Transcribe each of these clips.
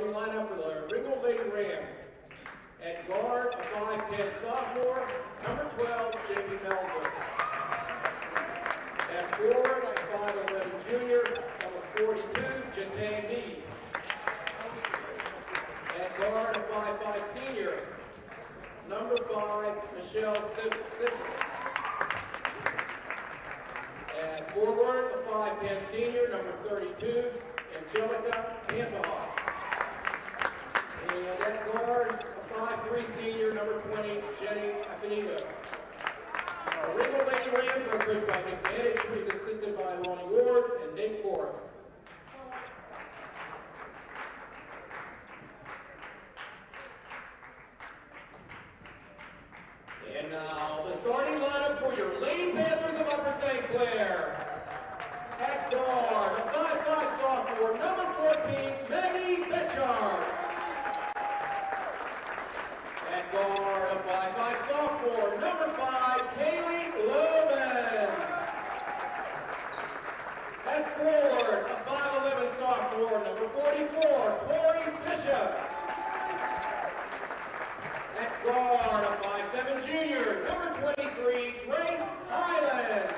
starting lineup for the Ringgold Lady Rams. At guard, a 5'10 sophomore, number 12, Jamie Melzer. At forward, a 5'11 junior, number 42, Jatay Mead. At guard, a 5'5 senior, number 5, Michelle Simpson. At forward, a 5'10 senior, number 32, Angelica Pantojas. And at guard, a 5'3 senior, number 20, Jenny Affinito. The Ringgold Lady Rams are coached by Nick Manage, who is assisted by Lonnie Ward and Nate Forrest. And now, the starting lineup for your Lady Panthers of Upper St. Clair. At guard, a 5'5 sophomore, number 14, Maggie Betchard. At guard, a 5'5 sophomore, number 5, Kaylee Loman. At forward, a 5'11 sophomore, number 44, Tori Bishop. At guard, a 5'7 junior, number 23, Grace Highland.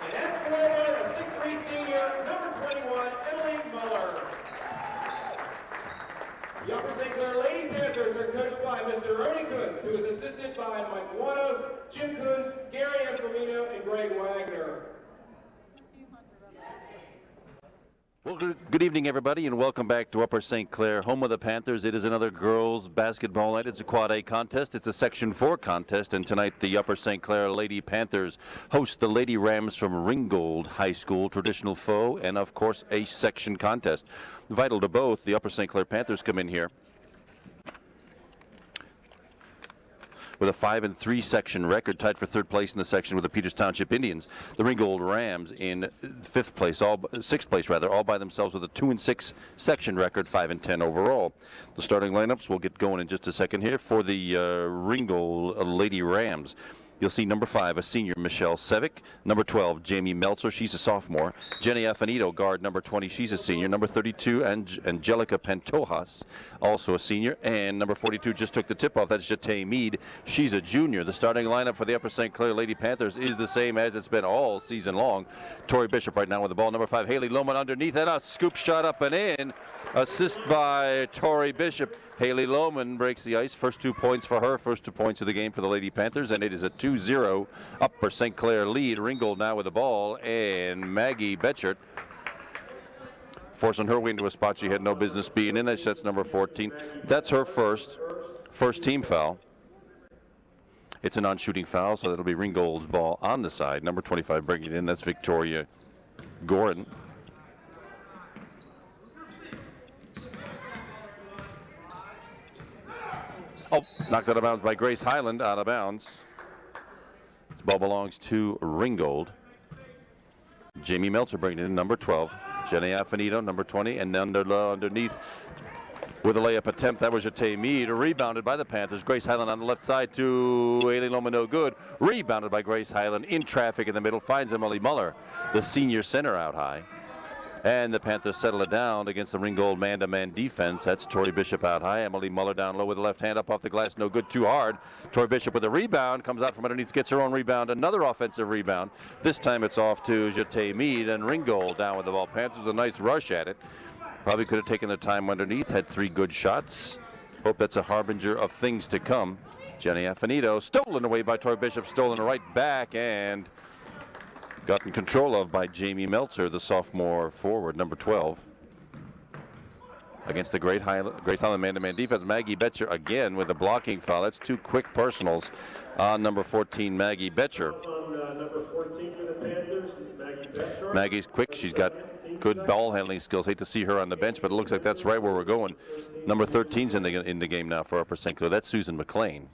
And at forward, a 6'3 senior, number 21, Emily Muller. The Upper St. Clair Lady Panthers are coached by Mr. Ernie Kuntz, who is assisted by Mike Wano, Jim Kuntz, Gary Anselino, and Greg Wagner. Well, good evening, everybody, and welcome back to Upper St. Clair, home of the Panthers. It is another girls' basketball night. It's a Quad A contest. It's a Section 4 contest, and tonight the Upper St. Clair Lady Panthers host the Lady Rams from Ringgold High School, traditional foe, and, of course, a section contest. Vital to both, the Upper St. Clair Panthers come in here with a 5-3 section record, tied for third place in the section with the Peters Township Indians. The Ringgold Rams in sixth place, all by themselves with a 2-6 section record, 5-10 overall. The starting lineups we'll get going in just a second here for the Ringgold Lady Rams. You'll see number 5, a senior, Michelle Sevick. Number 12, Jamie Meltzer. She's a sophomore. Jenny Affinito, guard number 20. She's a senior. Number 32, Angelica Pantojas, also a senior. And number 42 just took the tip-off. That's Jatay Mead. She's a junior. The starting lineup for the Upper St. Clair Lady Panthers is the same as it's been all season long. Tori Bishop right now with the ball. Number 5, Haley Lohman underneath. And a scoop shot up and in. Assist by Tori Bishop. Haley Lohman breaks the ice. First 2 points for her. First 2 points of the game for the Lady Panthers. And it is a 2-0 Upper St. Clair lead. Ringgold now with the ball. And Maggie Betchert forcing her way into a spot she had no business being in. That's number 14. That's her first team foul. It's a non-shooting foul, so that'll be Ringgold's ball on the side. Number 25 bringing it in. That's Victoria Gordon. Oh, knocked out of bounds by Grace Highland, out of bounds. This ball belongs to Ringgold. Jamie Meltzer bringing in number 12. Jenny Affinito, number 20, and underneath with a layup attempt. That was Jatay Mead, rebounded by the Panthers. Grace Highland on the left side to Haley Lohman, no good. Rebounded by Grace Highland in traffic in the middle. Finds Emily Muller, the senior center, out high. And the Panthers settle it down against the Ringgold man-to-man defense. That's Tori Bishop out high. Emily Muller down low with the left hand up off the glass. No good, too hard. Tori Bishop with a rebound. Comes out from underneath, gets her own rebound. Another offensive rebound. This time it's off to Jatay Mead, and Ringgold down with the ball. Panthers with a nice rush at it. Probably could have taken the time underneath. Had 3 good shots. Hope that's a harbinger of things to come. Jenny Affinito stolen away by Tori Bishop. Stolen right back and gotten control of by Jamie Meltzer, the sophomore forward, number 12. Against the Grace Highland man-to-man defense, Maggie Betcher again with a blocking foul. That's 2 quick personals on number 14, Maggie Betcher. Number 14 for the Panthers, Maggie Betcher. Maggie's quick. She's got good ball handling skills. Hate to see her on the bench, but it looks like that's right where we're going. Number 13's in the game now for Upper St. Clair. That's Susan McLean.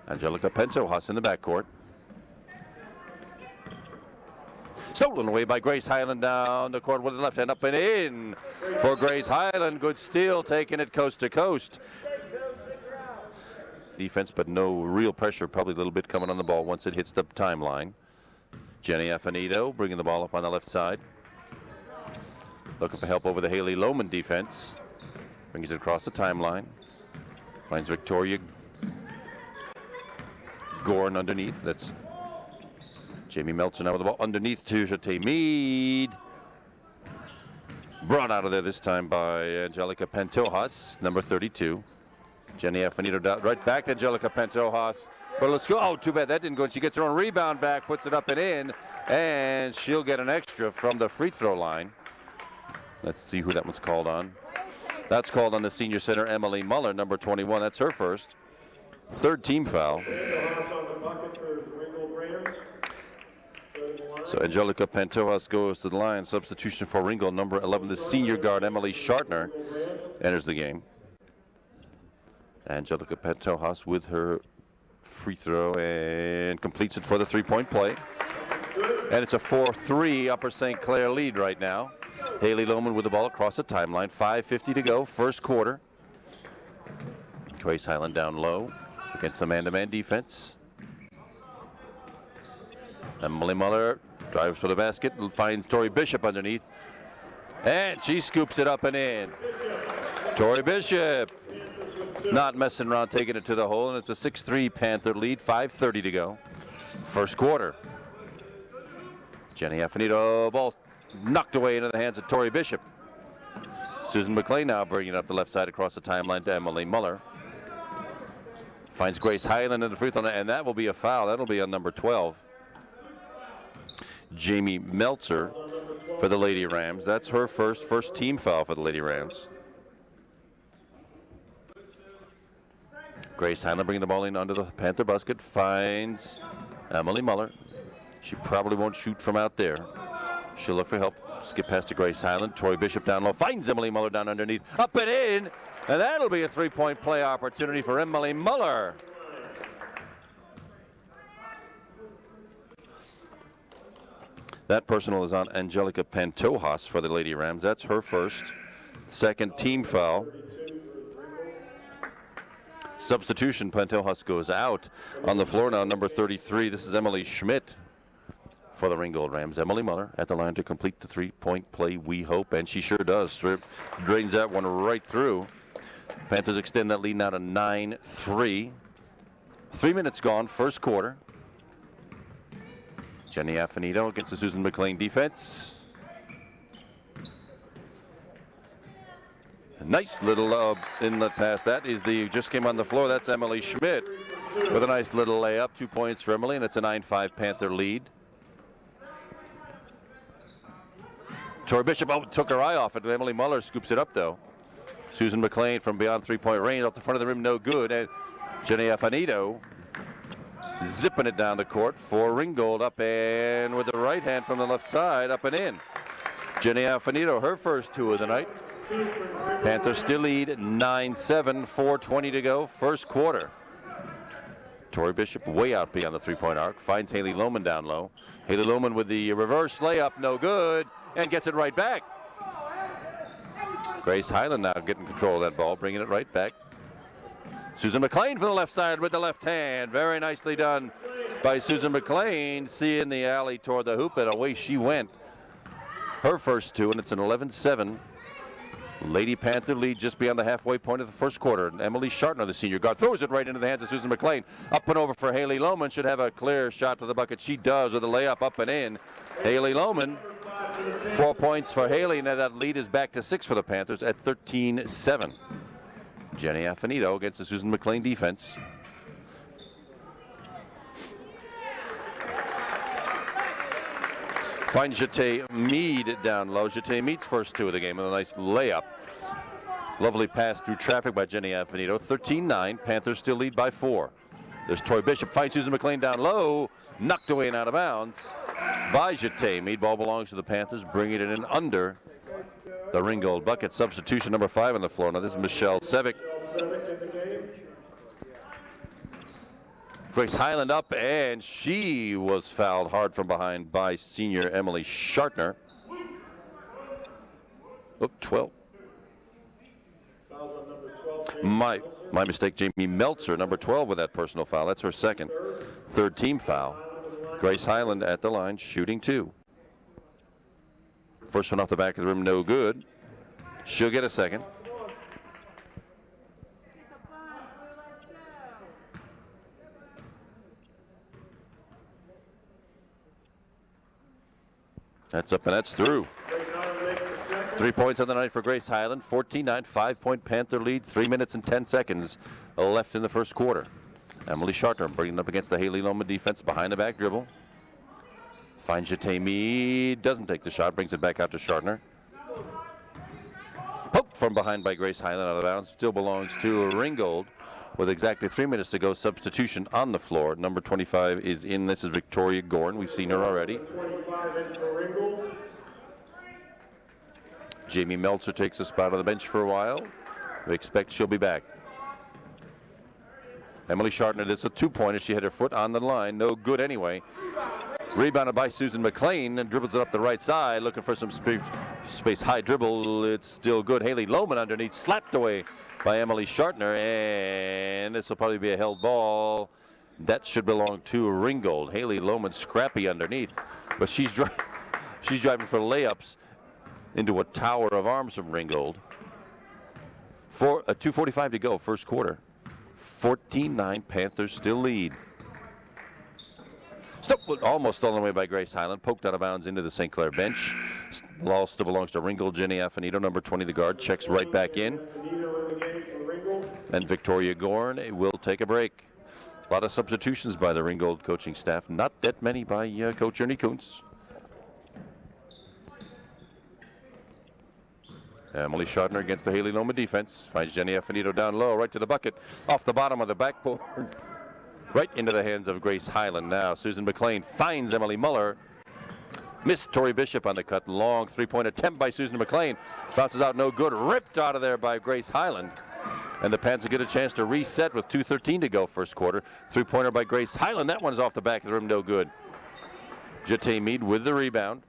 Angelica Pantojas in the backcourt. Stolen away by Grace Highland down the court with the left hand up and in for Grace Highland. Good steal, taking it coast to coast. Defense, but no real pressure. Probably a little bit coming on the ball once it hits the timeline. Jenny Affinito bringing the ball up on the left side. Looking for help over the Haley Lohman defense. Brings it across the timeline. Finds Victoria Gorn underneath. That's Jamie Meltzer now with the ball underneath to Jete Mead. Brought out of there this time by Angelica Pantojas, number 32. Jenny Affinito right back to Angelica Pantojas. But let's go. Oh, too bad that didn't go. And she gets her own rebound back, puts it up and in, and she'll get an extra from the free throw line. Let's see who that one's called on. That's called on the senior center, Emily Muller, number 21. That's her first. Third team foul. So Angelica Pantojas goes to the line. Substitution for Ringgold, number 11. The senior guard, Emily Schartner, enters the game. Angelica Pantojas with her free throw and completes it for the three-point play. And it's a 4-3 Upper St. Clair lead right now. Haley Lohman with the ball across the timeline. 5:50 to go, first quarter. Grace Highland down low against the man-to-man defense. Emily Muller drives for the basket and finds Tori Bishop underneath. And she scoops it up and in. Tori Bishop not messing around, taking it to the hole, and it's a 6-3 Panther lead, 5:30 to go. First quarter. Jenny Affinito, ball knocked away into the hands of Tori Bishop. Susan McLean now bringing it up the left side across the timeline to Emily Muller. Finds Grace Highland in the free throw, and that will be a foul. That'll be on number 12. Jamie Meltzer for the Lady Rams. That's her first team foul for the Lady Rams. Grace Highland bringing the ball in under the Panther basket, finds Emily Muller. She probably won't shoot from out there. She'll look for help. Skip past to Grace Highland. Tori Bishop down low, finds Emily Muller down underneath. Up and in, and that'll be a three-point play opportunity for Emily Muller. That personal is on Angelica Pantojas for the Lady Rams. That's her second team foul. Substitution, Pantojas goes out. On the floor now, number 33. This is Emily Schmidt for the Ringgold Rams. Emily Muller at the line to complete the three-point play, we hope, and she sure does. Drains that one right through. Panthers extend that lead now to 9-3. 3 minutes gone, first quarter. Jenny Affinito against the Susan McLean defense. A nice little inlet pass. That is just came on the floor. That's Emily Schmidt with a nice little layup. 2 points for Emily, and it's a 9-5 Panther lead. Tori Bishop took her eye off it. Emily Muller scoops it up, though. Susan McLean from beyond three-point range off the front of the rim, no good. And Jenny Affinito zipping it down the court for Ringgold, up and with the right hand from the left side, up and in. Jenny Affinito, her first two of the night. Panthers still lead 9-7, 4:20 to go, first quarter. Tori Bishop way out beyond the three-point arc, finds Haley Lohman down low. Haley Lohman with the reverse layup, no good, and gets it right back. Grace Highland now getting control of that ball, bringing it right back. Susan McLean from the left side with the left hand. Very nicely done by Susan McLean, seeing the alley toward the hoop, and away she went. Her first two, and it's an 11-7. Lady Panther lead just beyond the halfway point of the first quarter. And Emily Schartner, the senior guard, throws it right into the hands of Susan McLean. Up and over for Haley Lohman. Should have a clear shot to the bucket. She does with a layup up and in. Haley Lohman, 4 points for Haley. Now that lead is back to 6 for the Panthers at 13-7. Jenny Affinito against the Susan McLean defense. Finds Jete Mead down low. Jete Mead's first two of the game with a nice layup. Lovely pass through traffic by Jenny Affinito. 13-9. Panthers still lead by 4. There's Tori Bishop. Finds Susan McLean down low. Knocked away and out of bounds by Jete Mead. Ball belongs to the Panthers, bringing it in under the Ringgold bucket. Substitution number 5 on the floor. Now this is Michelle Sevick. Grace Highland up, and she was fouled hard from behind by senior Emily Schartner. Oh, 12. My mistake. Jamie Meltzer, number 12, with that personal foul. That's her second. Third team foul. Grace Highland at the line, shooting 2. First one off the back of the rim, no good. She'll get a second. That's up and that's through. 3 points on the night for Grace Highland. 14-9, 5-point Panther lead. 3 minutes and 10 seconds left in the first quarter. Emily Shartner bringing it up against the Haley Loma defense behind the back dribble. Finds Jatemi, doesn't take the shot, brings it back out to Shartner. Poke from behind by Grace Highland, out of bounds. Still belongs to Ringgold with exactly 3 minutes to go. Substitution on the floor. Number 25 is in. This is Victoria Gorn. We've seen her already. 25 in for Ringgold. Jamie Meltzer takes a spot on the bench for a while. We expect she'll be back. Emily Shartner, it's a 2-pointer. She had her foot on the line. No good anyway. Rebounded by Susan McLean and dribbles it up the right side. Looking for some space. High dribble. It's still good. Haley Lohman underneath. Slapped away by Emily Shartner. And this will probably be a held ball. That should belong to Ringgold. Haley Lohman scrappy underneath. But she's driving for layups into a tower of arms from Ringgold. 2:45 to go, first quarter. 14-9, Panthers still lead. Almost stolen away by Grace Highland. Poked out of bounds into the St. Clair bench. Ball still belongs to Ringgold. Jenny Affinito, number 20, the guard, checks right back in. And Victoria Gorn will take a break. A lot of substitutions by the Ringgold coaching staff. Not that many by Coach Ernie Kuntz. Emily Shartner against the Haley Loma defense. Finds Jenny Affinito down low, right to the bucket. Off the bottom of the backboard. Right into the hands of Grace Highland now. Susan McLean finds Emily Muller. Missed Tori Bishop on the cut. Long three-point attempt by Susan McLean. Bounces out no good. Ripped out of there by Grace Highland. And the Panthers get a chance to reset with 2:13 to go first quarter. Three-pointer by Grace Highland. That one's off the back of the rim, no good. Jate Mead with the rebound.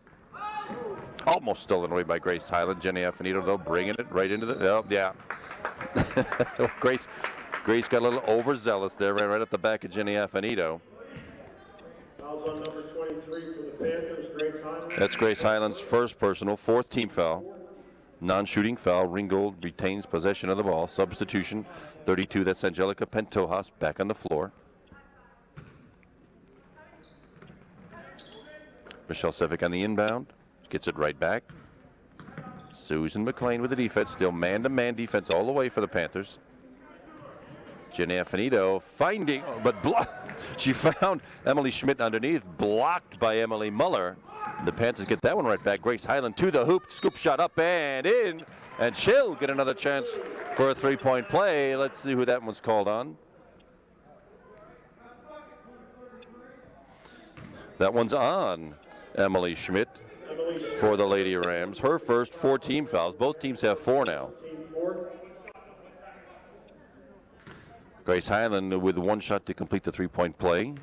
Almost stolen away by Grace Highland. Jenny Affinito, though, bringing it right into the... Oh, yeah. Grace got a little overzealous there, right at the back of Jenny Affinito. Fouls on number 23 for the Panthers, Grace Highland. That's Grace Highland's first personal, fourth team foul. Non-shooting foul. Ringgold retains possession of the ball. Substitution, 32. That's Angelica Pentojas back on the floor. Michelle Sevick on the inbound. Gets it right back. Susan McLean with the defense. Still man-to-man defense all the way for the Panthers. Jenny Affinito finding, but she found Emily Schmidt underneath, blocked by Emily Muller. The Panthers get that one right back. Grace Highland to the hoop, scoop shot up and in, and she'll get another chance for a three-point play. Let's see who that one's called on. That one's on Emily Schmidt for the Lady Rams. Her first 4 team fouls. Both teams have 4 now. Grace Highland with 1 shot to complete the three-point play.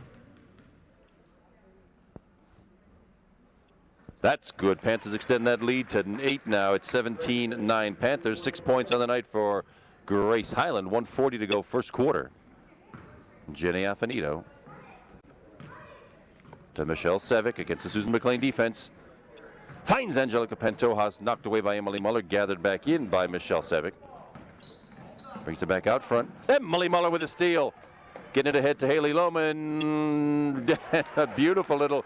That's good. Panthers extend that lead to 8 now. It's 17-9 Panthers. 6 points on the night for Grace Highland. 1:40 to go first quarter. Jenny Affinito to Michelle Sevick against the Susan McLean defense. Finds Angelica Pentojas, knocked away by Emily Muller, gathered back in by Michelle Sevick. Brings it back out front. Emily Muller with a steal. Getting it ahead to Haley Lohman. A beautiful little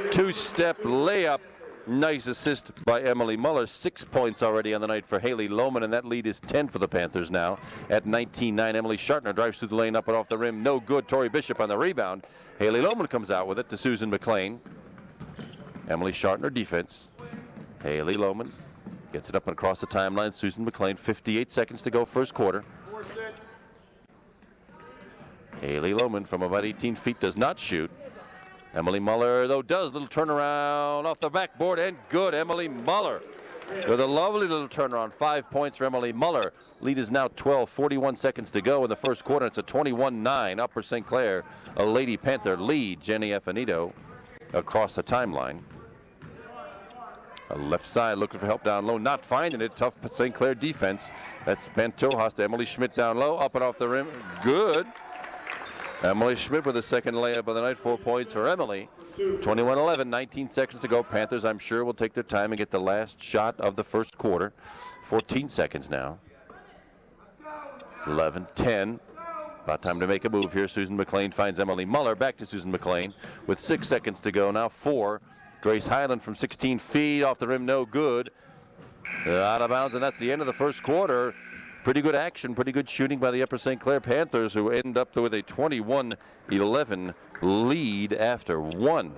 2-step layup. Nice assist by Emily Muller. 6 points already on the night for Haley Lohman, and that lead is 10 for the Panthers now. At 19-9, Emily Shartner drives through the lane, up and off the rim. No good. Tori Bishop on the rebound. Haley Lohman comes out with it to Susan McLean. Emily Shartner defense. Haley Lohman gets it up and across the timeline. Susan McLean, 58 seconds to go first quarter. Haley Lohman from about 18 feet does not shoot. Emily Muller, though, does. Little turnaround off the backboard, and good. Emily Muller with a lovely little turnaround. 5 points for Emily Muller. Lead is now 12, 41 seconds to go in the first quarter. It's a 21-9 Upper St. Clair, a Lady Panther lead. Jenny Affinito across the timeline. Left side looking for help down low, not finding it. Tough St. Clair defense. That's Pentojas to Emily Schmidt down low, up and off the rim. Good. Emily Schmidt with the second layup of the night. 4 points for Emily. 21-11, 19 seconds to go. Panthers, I'm sure, will take their time and get the last shot of the first quarter. 14 seconds now. 11-10. About time to make a move here. Susan McLean finds Emily Muller. Back to Susan McLean with 6 seconds to go. Now 4. Grace Highland from 16 feet off the rim. No good. Out of bounds, and that's the end of the first quarter. Pretty good action, pretty good shooting by the Upper St. Clair Panthers, who end up with a 21-11 lead after 1.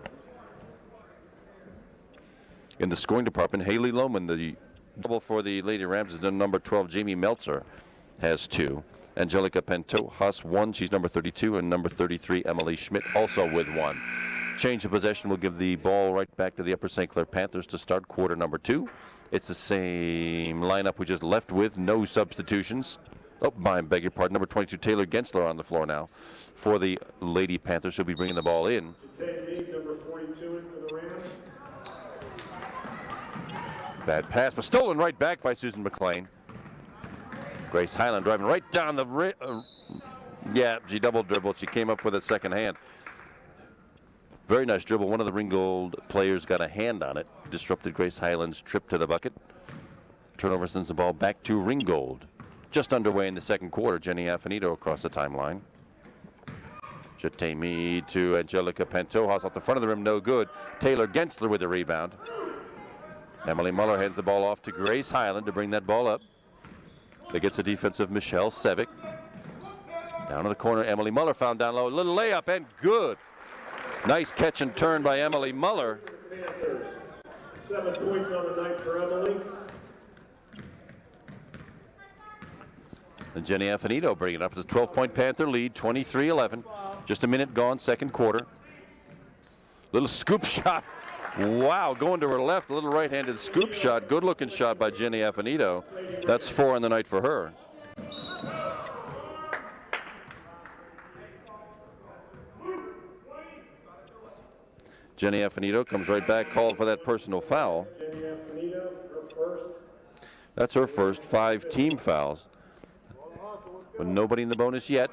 In the scoring department, Haley Lohman, the double for the Lady Rams, is the number 12. Jamie Meltzer has 2. Angelica Pantojas 1. She's number 32, and number 33, Emily Schmidt, also with 1. Change of possession will give the ball right back to the Upper St. Clair Panthers to start quarter number 2. It's the same lineup we just left with, no substitutions. Oh, I beg your pardon. Number 22, Taylor Gensler on the floor now for the Lady Panthers. She'll be bringing the ball in. Number 42 in for the Rams. Bad pass, but stolen right back by Susan McLean. Grace Highland driving right down the yeah, she double dribbled. She came up with a second hand. Very nice dribble. One of the Ringgold players got a hand on it. Disrupted Grace Highland's trip to the bucket. Turnover sends the ball back to Ringgold. Just underway in the second quarter. Jenny Affinito across the timeline. Jatemi to Angelica Pantojas off the front of the rim. No good. Taylor Gensler with the rebound. Emily Muller hands the ball off to Grace Highland to bring that ball up. That gets a defensive Michelle Sevick. Down to the corner. Emily Muller found down low. A little layup and good. Nice catch and turn by Emily Muller. 7 points on the night for Emily. And Jenny Affinito bringing it up. It's a 12-point Panther lead, 23-11. Just a minute gone, second quarter. Little scoop shot. Wow, going to her left, a little right-handed scoop shot. Good-looking shot by Jenny Affinito. That's 4 on the night for her. Jenny Affinito comes right back, called for that personal foul. Jenny Affinito, her first. That's her first 5 team fouls. But nobody in the bonus yet.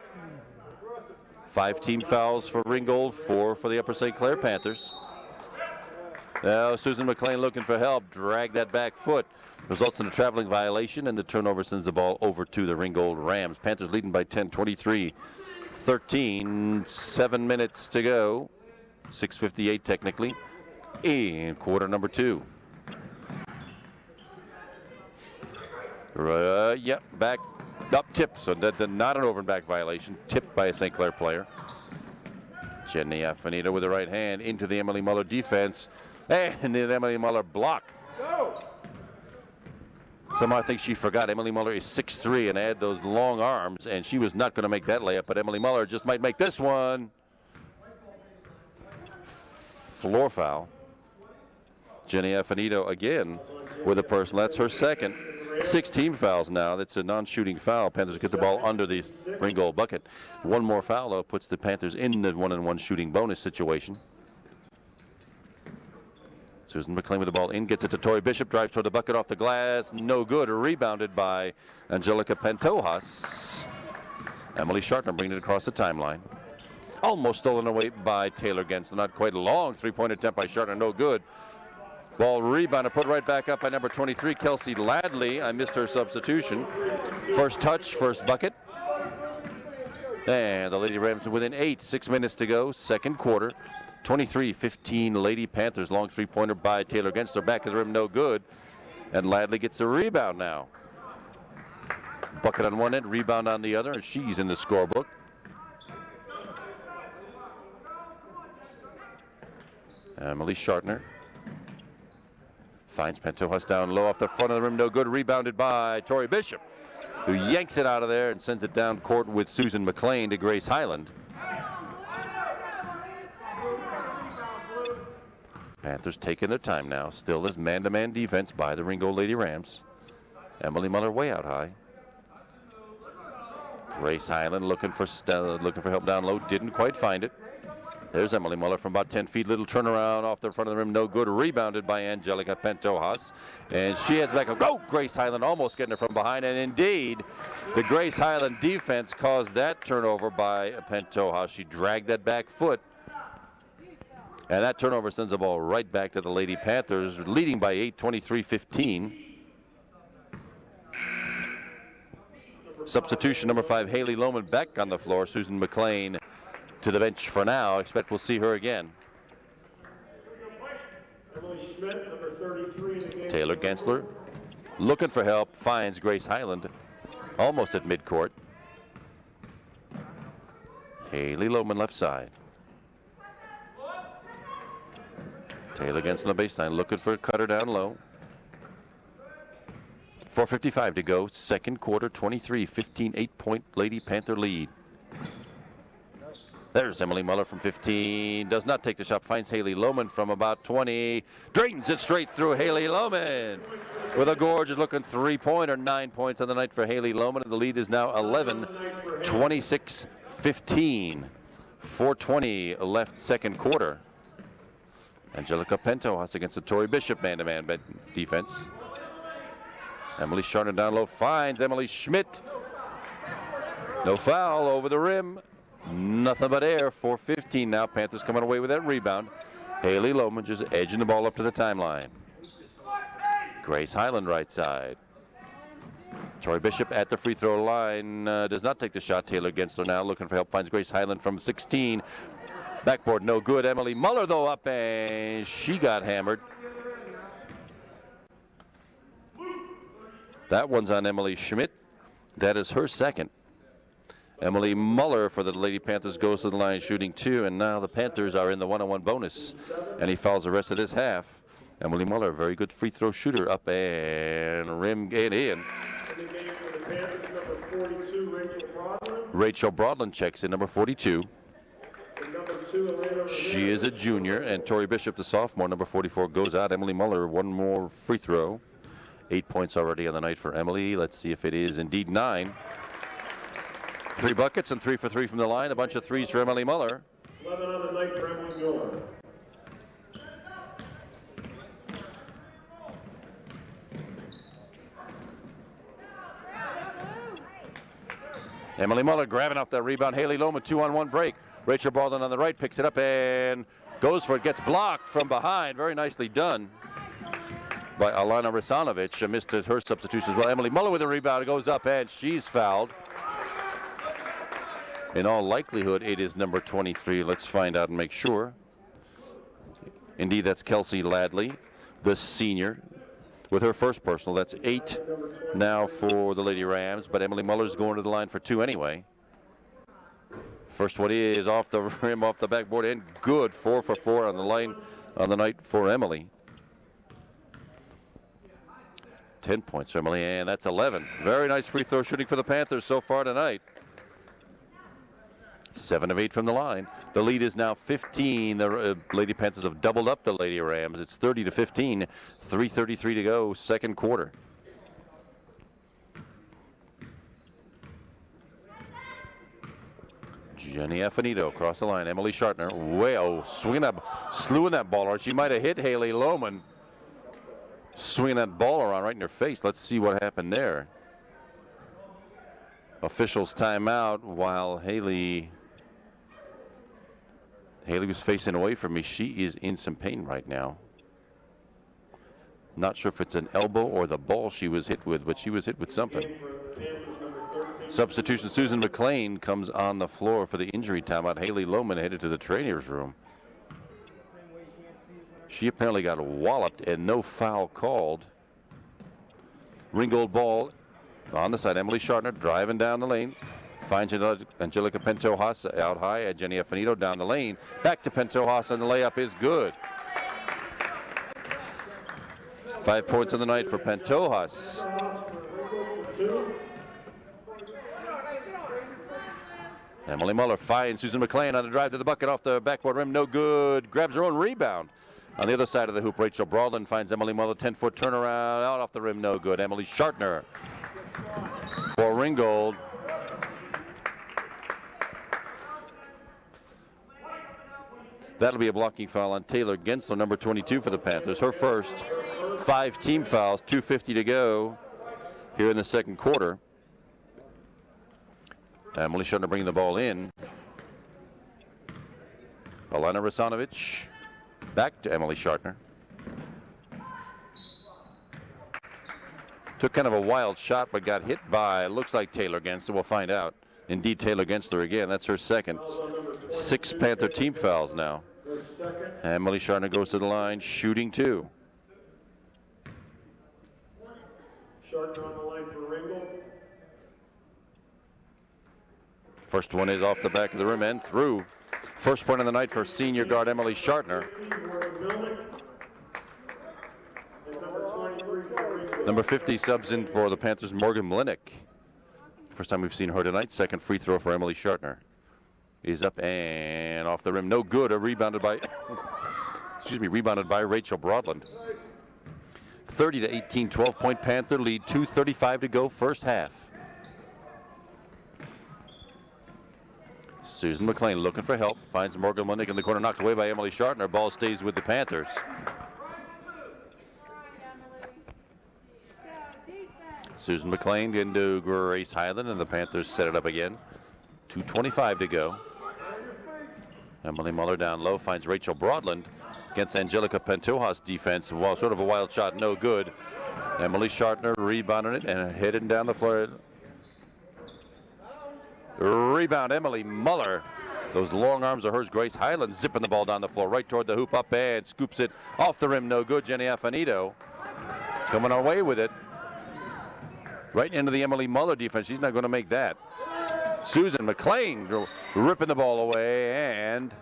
5 team fouls for Ringgold, 4 for the Upper St. Clair Panthers. Now Susan McLean looking for help, dragged that back foot. Results in a traveling violation, and the turnover sends the ball over to the Ringgold Rams. Panthers leading by 10, 23-13. 7 minutes to go. 6:58 technically in quarter number 2. Yep, back up, tipped. So that not an over and back violation. Tipped by a St. Clair player. Jenny Affinito with the right hand into the Emily Muller defense. And the Emily Muller block. Somehow I think she forgot Emily Muller is 6'3" and had those long arms, and she was not going to make that layup, but Emily Muller just might make this one. Floor foul. Jenny Affinito again with a personal. That's her second. 6 team fouls now. That's a non-shooting foul. Panthers get the ball under the Ringgold bucket. One more foul, though, puts the Panthers in the 1-on-1 shooting bonus situation. Susan McLean with the ball in, gets it to Tori Bishop, drives toward the bucket off the glass. No good. Rebounded by Angelica Pantojas. Emily Shartner bringing it across the timeline. Almost stolen away by Taylor Gensler. Not quite a long three-point attempt by Shartner. No good. Ball rebounded, put right back up by number 23, Kelsey Ladley. I missed her substitution. First touch, first bucket. And the Lady Rams are within 8. 6 minutes to go, second quarter. 23-15 Lady Panthers. Long three-pointer by Taylor Gensler. Back of the rim, no good. And Ladley gets a rebound now. Bucket on one end, rebound on the other, and she's in the scorebook. Emily Shartner finds Pantojas down low off the front of the rim. No good. Rebounded by Tori Bishop, who yanks it out of there and sends it down court with Susan McLean to Grace Highland. Panthers taking their time now. Still this man-to-man defense by the Ringgold Lady Rams. Emily Muller way out high. Grace Highland looking for help down low. Didn't quite find it. There's Emily Muller from about 10 feet. Little turnaround off the front of the rim. No good. Rebounded by Angelica Pentojas. And she heads back up. Go! Grace Highland almost getting her from behind. And indeed, the Grace Highland defense caused that turnover by Pentojas. She dragged that back foot. And that turnover sends the ball right back to the Lady Panthers, leading by 8, 23-15. Substitution number 5, Haley Lohman back on the floor. Susan McLean to the bench for now. Expect we'll see her again. Emily Schmidt, number 33 in the game. Taylor Gensler looking for help, finds Grace Highland almost at midcourt. Haley Lohman left side. Taylor Gensler on the baseline looking for a cutter down low. 4:55 to go, second quarter, 23-15, 8-point Lady Panther lead. There's Emily Muller from 15, does not take the shot, finds Haley Lohman from about 20, drains it straight through Haley Lohman with a gorgeous looking 3-pointer, 9 points on the night for Haley Lohman, and the lead is now 11, 26-15, 4:20 left second quarter. Angelica Pentojas against the Tori Bishop man-to-man defense. Emily Sharner down low, finds Emily Schmidt. No foul over the rim. Nothing but air. 4:15 now. Panthers coming away with that rebound. Haley Lohman just edging the ball up to the timeline. Grace Highland right side. Tori Bishop at the free throw line. Does not take the shot. Taylor Gensler now looking for help. Finds Grace Highland from 16. Backboard no good. Emily Muller though up, and she got hammered. That one's on Emily Schmidt. That is her second. Emily Muller for the Lady Panthers goes to the line shooting 2, and now the Panthers are in the 1-on-1 bonus. And he fouls the rest of this half. Emily Muller, very good free throw shooter, up and rim get in. Rachel Broadland checks in, number 42. She is a junior, and Tori Bishop, the sophomore, number 44, goes out. Emily Muller, one more free throw. 8 points already on the night for Emily. Let's see if it is indeed 9. 3 buckets and 3 for 3 from the line. A bunch of threes for Emily Muller. 11 on the night for Emily Muller. Emily Muller grabbing off that rebound. Haley Lohman, 2-on-1 break. Rachel Baldwin on the right picks it up and goes for it. Gets blocked from behind. Very nicely done by Alana Risanovic. Missed her substitution as well. Emily Muller with a rebound. Goes up and she's fouled. In all likelihood, it is number 23. Let's find out and make sure. Indeed, that's Kelsey Ladley, the senior, with her first personal. That's 8 now for the Lady Rams, but Emily Muller's going to the line for 2 anyway. First one is off the rim, off the backboard, and good. 4 for 4 on the line on the night for Emily. 10 points for Emily, and that's 11. Very nice free throw shooting for the Panthers so far tonight. 7 of 8 from the line. The lead is now 15. The Lady Panthers have doubled up the Lady Rams. It's 30-15. 3:33 to go, second quarter. Jenny Affinito across the line. Emily Shartner, slewing that ball around. She might have hit Haley Lohman. Swinging that ball around right in her face. Let's see what happened there. Officials timeout while Haley was facing away from me. She is in some pain right now. Not sure if it's an elbow or the ball she was hit with, but she was hit with something. Substitution, Susan McLean comes on the floor for the injury timeout. Haley Lohman headed to the trainer's room. She apparently got walloped and no foul called. Ringgold ball on the side. Emily Shartner driving down the lane. Finds Angelica Pentojas out high at Jenny Affinito down the lane. Back to Pentojas, and the layup is good. 5 points on the night for Pentojas. Emily Muller finds Susan McLean on the drive to the bucket off the backboard rim. No good. Grabs her own rebound. On the other side of the hoop, Rachel Broadland finds Emily Muller. 10-foot turnaround out off the rim. No good. Emily Shartner for Ringgold. That'll be a blocking foul on Taylor Gensler, number 22 for the Panthers. Her first. 5 team fouls, 2:50 to go here in the second quarter. Emily Shartner bringing the ball in. Alana Rasanovic back to Emily Shartner. Took kind of a wild shot, but got hit by, looks like Taylor Gensler. We'll find out. Indeed, Taylor Gensler again. That's her second. 6 Panther team fouls now. Emily Shartner goes to the line, shooting 2. Shartner on the line for Ringgold. First one is off the back of the rim and through. First point of the night for senior guard Emily Shartner. Number 50 subs in for the Panthers, Morgan Mlinek. First time we've seen her tonight. Second free throw for Emily Shartner. Is up and off the rim. No good. Rebounded by Rachel Broadland. 30-18, 12-point Panther lead. 2:35 to go, first half. Susan McLean looking for help. Finds Morgan Mlinek in the corner. Knocked away by Emily Shartner. Ball stays with the Panthers. Susan McLean into Grace Highland, and the Panthers set it up again. 2:25 to go. Emily Muller down low finds Rachel Broadland against Angelica Pantojas' defense. Well, sort of a wild shot, no good. Emily Shartner rebounding it and heading down the floor. Rebound, Emily Muller. Those long arms of hers. Grace Highland zipping the ball down the floor, right toward the hoop, up and scoops it off the rim, no good. Jenny Affinito coming away with it. Right into the Emily Muller defense. She's not going to make that. Susan McLean ripping the ball away, and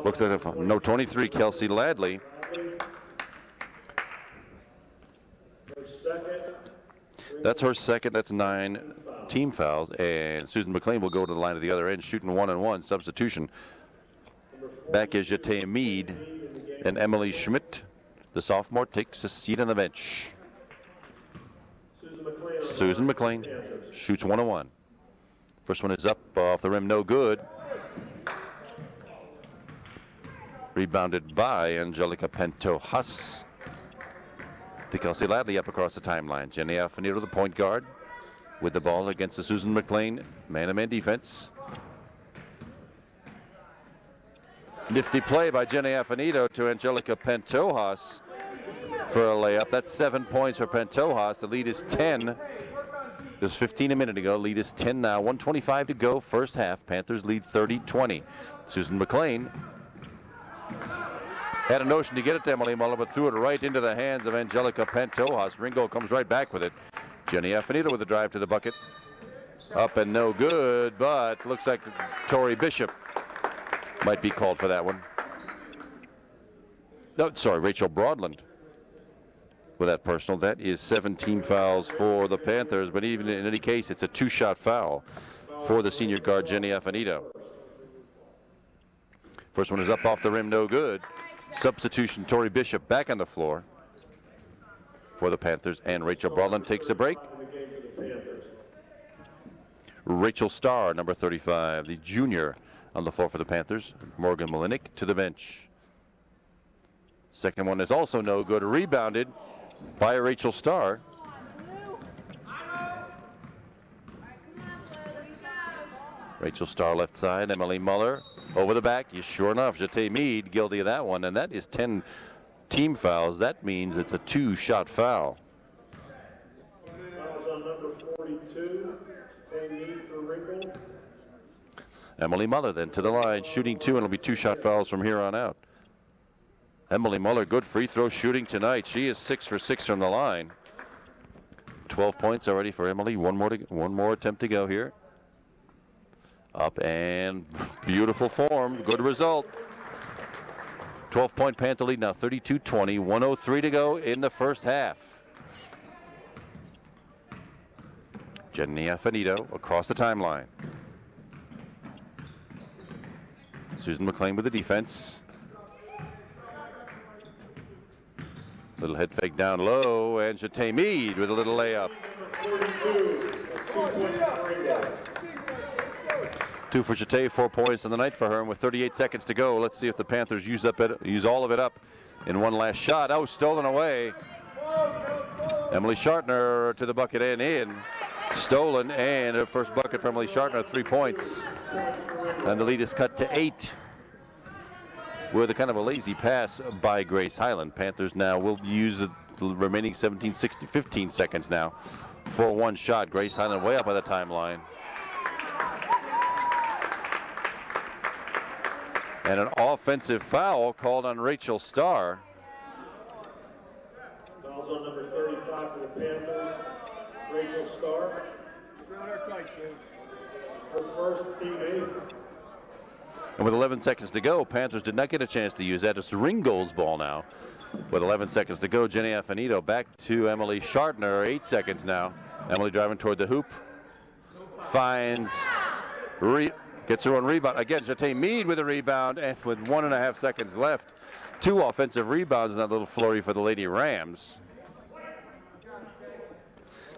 looks like no 23, Kelsey Ladley. That's her second. That's 9 team fouls, and Susan McLean will go to the line at the other end, shooting 1-on-1 substitution. Back is Jate Mead, and Emily Schmidt, the sophomore, takes a seat on the bench. Susan McLean shoots 1-on-1. First one is up off the rim, no good. Rebounded by Angelica Pantojas. To Kelsey Ladley up across the timeline. Jenny Affinito, the point guard, with the ball against the Susan McLean man-to-man defense. Nifty play by Jenny Affinito to Angelica Pantojas for a layup. That's 7 points for Pantojas. The lead is 10. It was 15 a minute ago. Lead is 10 now. 1:25 to go, first half. Panthers lead 30-20. Susan McLean had a notion to get it to Emily Muller, but threw it right into the hands of Angelica Pantojas. Ringgold comes right back with it. Jenny Affinito with the drive to the bucket. Up and no good, but looks like Tori Bishop might be called for that one. No, sorry, Rachel Broadland with that personal. That is 17 fouls for the Panthers, but even in any case, it's a 2-shot foul for the senior guard, Jenny Affinito. First one is up off the rim, no good. Substitution, Tori Bishop back on the floor for the Panthers, and Rachel Broadland takes a break. Rachel Starr, number 35, the junior, on the floor for the Panthers. Morgan Mlinek to the bench. Second one is also no good. Rebounded by Rachel Starr. Rachel Starr left side. Emily Muller over the back. Sure enough, Jate Mead guilty of that one, and that is 10 team fouls. That means it's a 2-shot foul. Fouls on number 42. Jate Mead for Ringgold. Emily Muller then to the line, shooting 2, and it'll be 2-shot fouls from here on out. Emily Muller, good free throw shooting tonight. She is 6 for 6 from the line. 12 points already for Emily. One more attempt to go here. Up and beautiful form. Good result. 12-point Panther lead now, 32-20. 1:03 to go in the first half. Jenny Affinito across the timeline. Susan McLean with the defense. Little head fake down low, and Jate Mead with a little layup. 2 for Jate, 4 points in the night for her, and with 38 seconds to go, let's see if the Panthers use all of it up in one last shot. Oh, stolen away. Emily Schartner to the bucket and in. Stolen, and her first bucket for Emily Schartner, 3 points. And the lead is cut to 8. With a kind of a lazy pass by Grace Highland. Panthers now will use the remaining 15 seconds now for one shot. Grace Highland way up by the timeline. And an offensive foul called on Rachel Starr. Fouls on number 35 for the Panthers, Rachel Starr. Her first teammate. And with 11 seconds to go, Panthers did not get a chance to use that. It's Ringgold's ball now. With 11 seconds to go, Jenny Affinito back to Emily Schartner. 8 seconds now. Emily driving toward the hoop. Finds, gets her own rebound. Again, Jate Mead with a rebound, and with 1.5 seconds left. 2 offensive rebounds in that little flurry for the Lady Rams.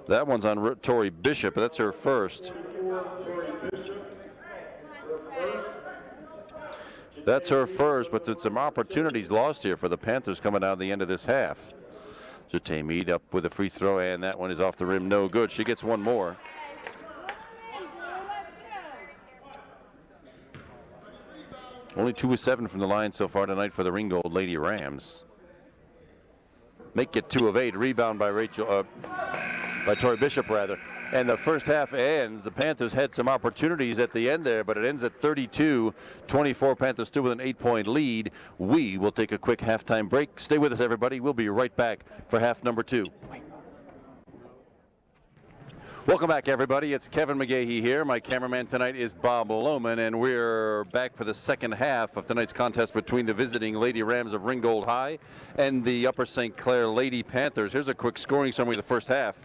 That one's on Tori Bishop, but that's her first. That's her first, but there's some opportunities lost here for the Panthers coming out of the end of this half. Jate Mead up with a free throw, and that one is off the rim, no good. She gets one more. Only 2 of 7 from the line so far tonight for the Ringgold Lady Rams. Make it 2 of 8. Rebound by by Tori Bishop rather. And the first half ends. The Panthers had some opportunities at the end there, but it ends at 32-24. Panthers still with an 8-point lead. We will take a quick halftime break. Stay with us, everybody. We'll be right back for half number 2. Welcome back, everybody. It's Kevin McGahee here. My cameraman tonight is Bob Lohman, and we're back for the second half of tonight's contest between the visiting Lady Rams of Ringgold High and the Upper St. Clair Lady Panthers. Here's a quick scoring summary of the first half.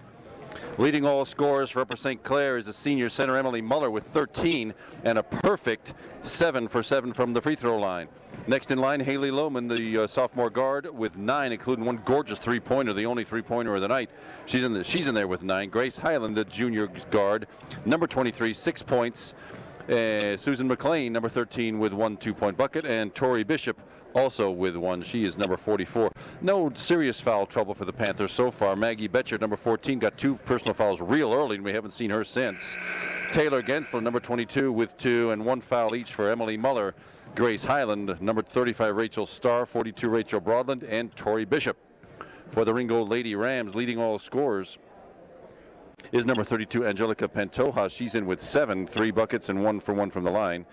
Leading all scorers for Upper St. Clair is the senior center Emily Muller with 13 and a perfect 7 for 7 from the free throw line. Next in line, Haley Lohman, the sophomore guard, with 9, including one gorgeous three-pointer, the only three-pointer of the night. She's in there with 9. Grace Highland, the junior guard, number 23, 6 points. Susan McLean, number 13, with 1 2-point bucket, and Tori Bishop also with 1. She is number 44. No serious foul trouble for the Panthers so far. Maggie Betcher, number 14, got 2 personal fouls real early, and we haven't seen her since. Taylor Gensler, number 22, with 2, and 1 foul each for Emily Muller, Grace Highland, number 35, Rachel Starr, 42, Rachel Broadland, and Tori Bishop. For the Ringgold Lady Rams, leading all scorers is number 32, Angelica Pantoja. She's in with 7, 3 buckets, and 1 for 1 from the line.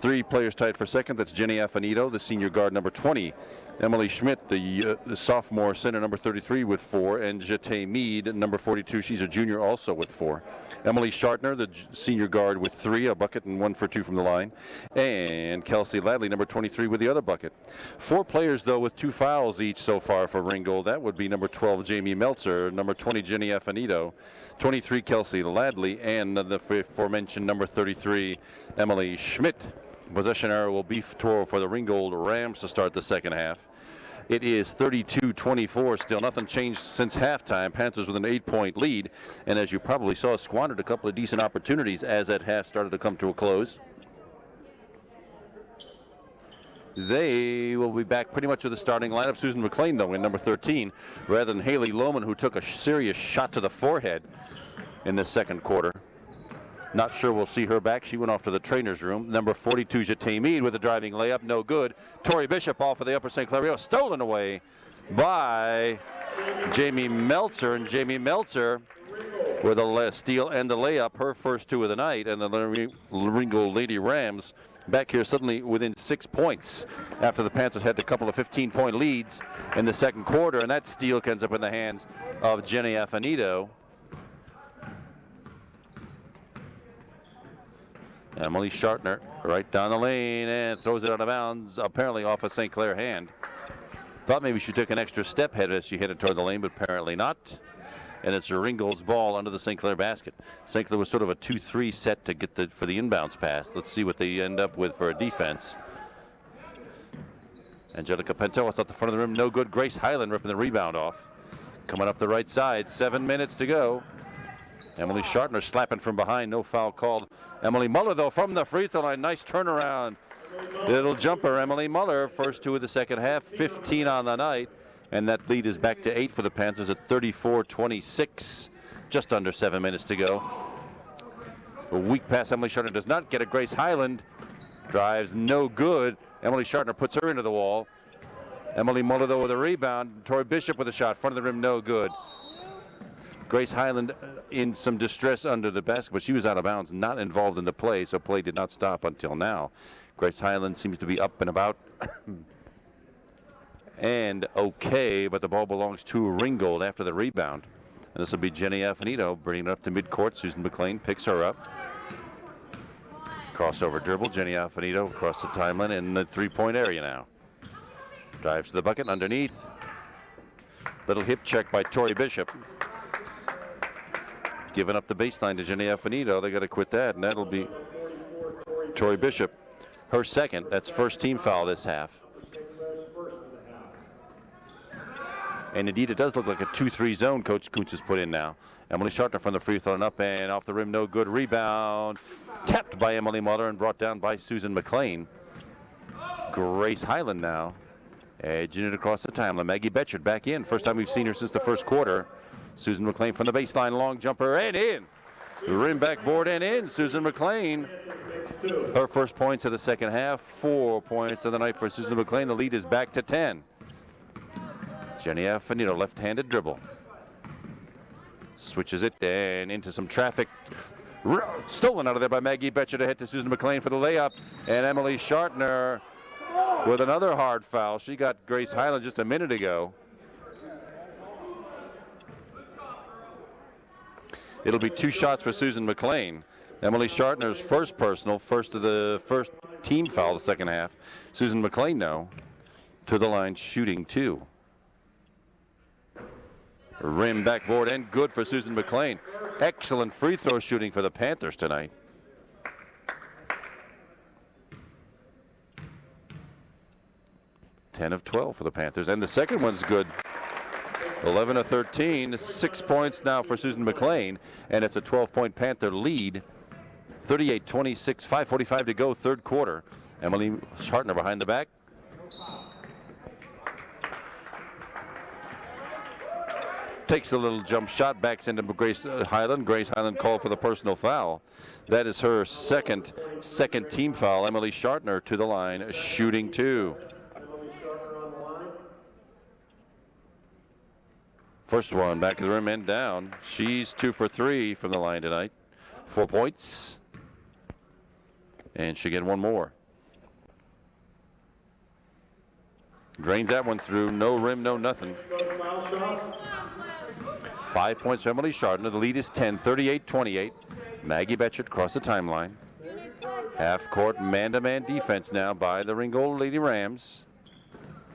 3 players tied for second. That's Jenny Affinito, the senior guard, number 20. Emily Schmidt, the sophomore center, number 33, with 4. And Jate Mead, number 42. She's a junior, also with 4. Emily Schartner, the senior guard, with 3, a bucket, and 1 for 2 from the line. And Kelsey Ladley, number 23, with the other bucket. 4 players, though, with 2 fouls each so far for Ringgold. That would be number 12, Jamie Meltzer, number 20, Jenny Affinito, 23, Kelsey Ladley, and the aforementioned number 33, Emily Schmidt. Possession arrow will be for the Ringgold Rams to start the second half. It is 32-24 still. Nothing changed since halftime. Panthers with an 8-point lead. And as you probably saw, squandered a couple of decent opportunities as that half started to come to a close. They will be back pretty much with the starting lineup. Susan McLean, though, in number 13, rather than Haley Lohman, who took a serious shot to the forehead in the second quarter. Not sure we'll see her back. She went off to the trainer's room. Number 42, Jate Mead with a driving layup. No good. Tori Bishop off of the Upper St. Clair. Stolen away by Jamie Meltzer. And Jamie Meltzer with a steal and the layup. Her first 2 of the night. And the Ringgold Lady Rams back here suddenly within 6 points after the Panthers had a couple of 15-point leads in the second quarter. And that steal ends up in the hands of Jenny Affinito. Emily Schartner right down the lane and throws it out of bounds, apparently off a St. Clair hand. Thought maybe she took an extra step head as she headed toward the lane, but apparently not. And it's Ringgold's ball under the St. Clair basket. St. Clair was sort of a 2-3 set to get for the inbounds pass. Let's see what they end up with for a defense. Angelica Pinto, it's at the front of the rim, no good. Grace Highland ripping the rebound off. Coming up the right side, 7 minutes to go. Emily Schartner slapping from behind, no foul called. Emily Muller, though, from the free throw line, nice turnaround. Little jumper, Emily Muller, first two of the second half, 15 on the night. And that lead is back to 8 for the Panthers at 34-26. Just under 7 minutes to go. A weak pass, Emily Schartner does not get it. Grace Highland drives, no good. Emily Schartner puts her into the wall. Emily Muller, though, with a rebound. Tori Bishop with a shot, front of the rim, no good. Grace Highland in some distress under the basket, but she was out of bounds, not involved in the play, so play did not stop until now. Grace Highland seems to be up and about and okay, but the ball belongs to Ringgold after the rebound. And this will be Jenny Affinito bringing it up to midcourt. Susan McLean picks her up. Crossover dribble, Jenny Affinito across the timeline in the three-point area now. Drives to the bucket underneath. Little hip check by Tori Bishop. Giving up the baseline to Jenny Affinito. They got to quit that, and that'll be Tori Bishop. Her second. That's first team foul this half. And indeed, it does look like a 2-3 zone Coach Kuntz has put in now. Emily Schartner from the free throw and up and off the rim, no good. Rebound. Tapped by Emily Muller and brought down by Susan McLean. Grace Highland now. Edging it across the timeline. Maggie Betchard back in. First time we've seen her since the first quarter. Susan McLean from the baseline, long jumper and in. Rim backboard and in. Susan McLean. Her first points of the second half. 4 points of the night for Susan McLean. The lead is back to 10. Jenny Affinito, left-handed dribble. Switches it and into some traffic. Stolen out of there by Maggie Betcher to hit to Susan McLean for the layup. And Emily Schartner with another hard foul. She got Grace Highland just a minute ago. It'll be 2 shots for Susan McLean. Emily Schartner's first personal, first of the first team foul the second half. Susan McLean now to the line shooting 2. Rim backboard and good for Susan McLean. Excellent free throw shooting for the Panthers tonight. Ten of 12 for the Panthers, and the second one's good. 11 of 13, 6 points now for Susan McLean, and it's a 12-point Panther lead. 38-26, 5:45 to go, third quarter. Emily Schartner behind the back. Takes a little jump shot, backs into Grace Highland. Grace Highland called for the personal foul. That is her second team foul. Emily Schartner to the line, shooting 2. First one, back of the rim and down. She's 2 for 3 from the line tonight. 4 points. And she'll get one more. Drains that one through. No rim, no nothing. 5 points for Emily Schartner. The lead is 10, 38-28. Maggie Betchard across the timeline. Half-court man-to-man defense now by the Ringgold Lady Rams.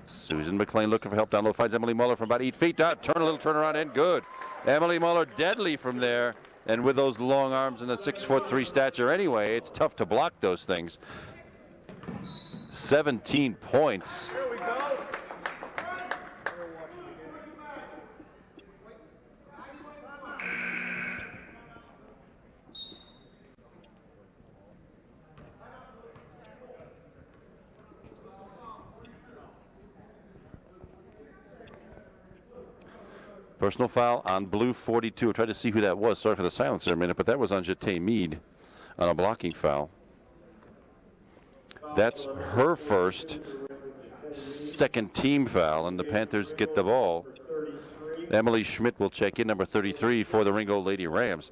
Susan McLean looking for help down low. Finds Emily Muller from about 8 feet. Turn a little turnaround and good. Emily Muller deadly from there. And with those long arms and the 6'3" stature anyway, it's tough to block those things. 17 points. Personal foul on blue 42. I tried to see who that was. Sorry for the silence there a minute, but that was on Jete Mead on a blocking foul. That's her second team foul, and the Panthers get the ball. Emily Schmidt will check in, number 33 for the Ringgold Lady Rams.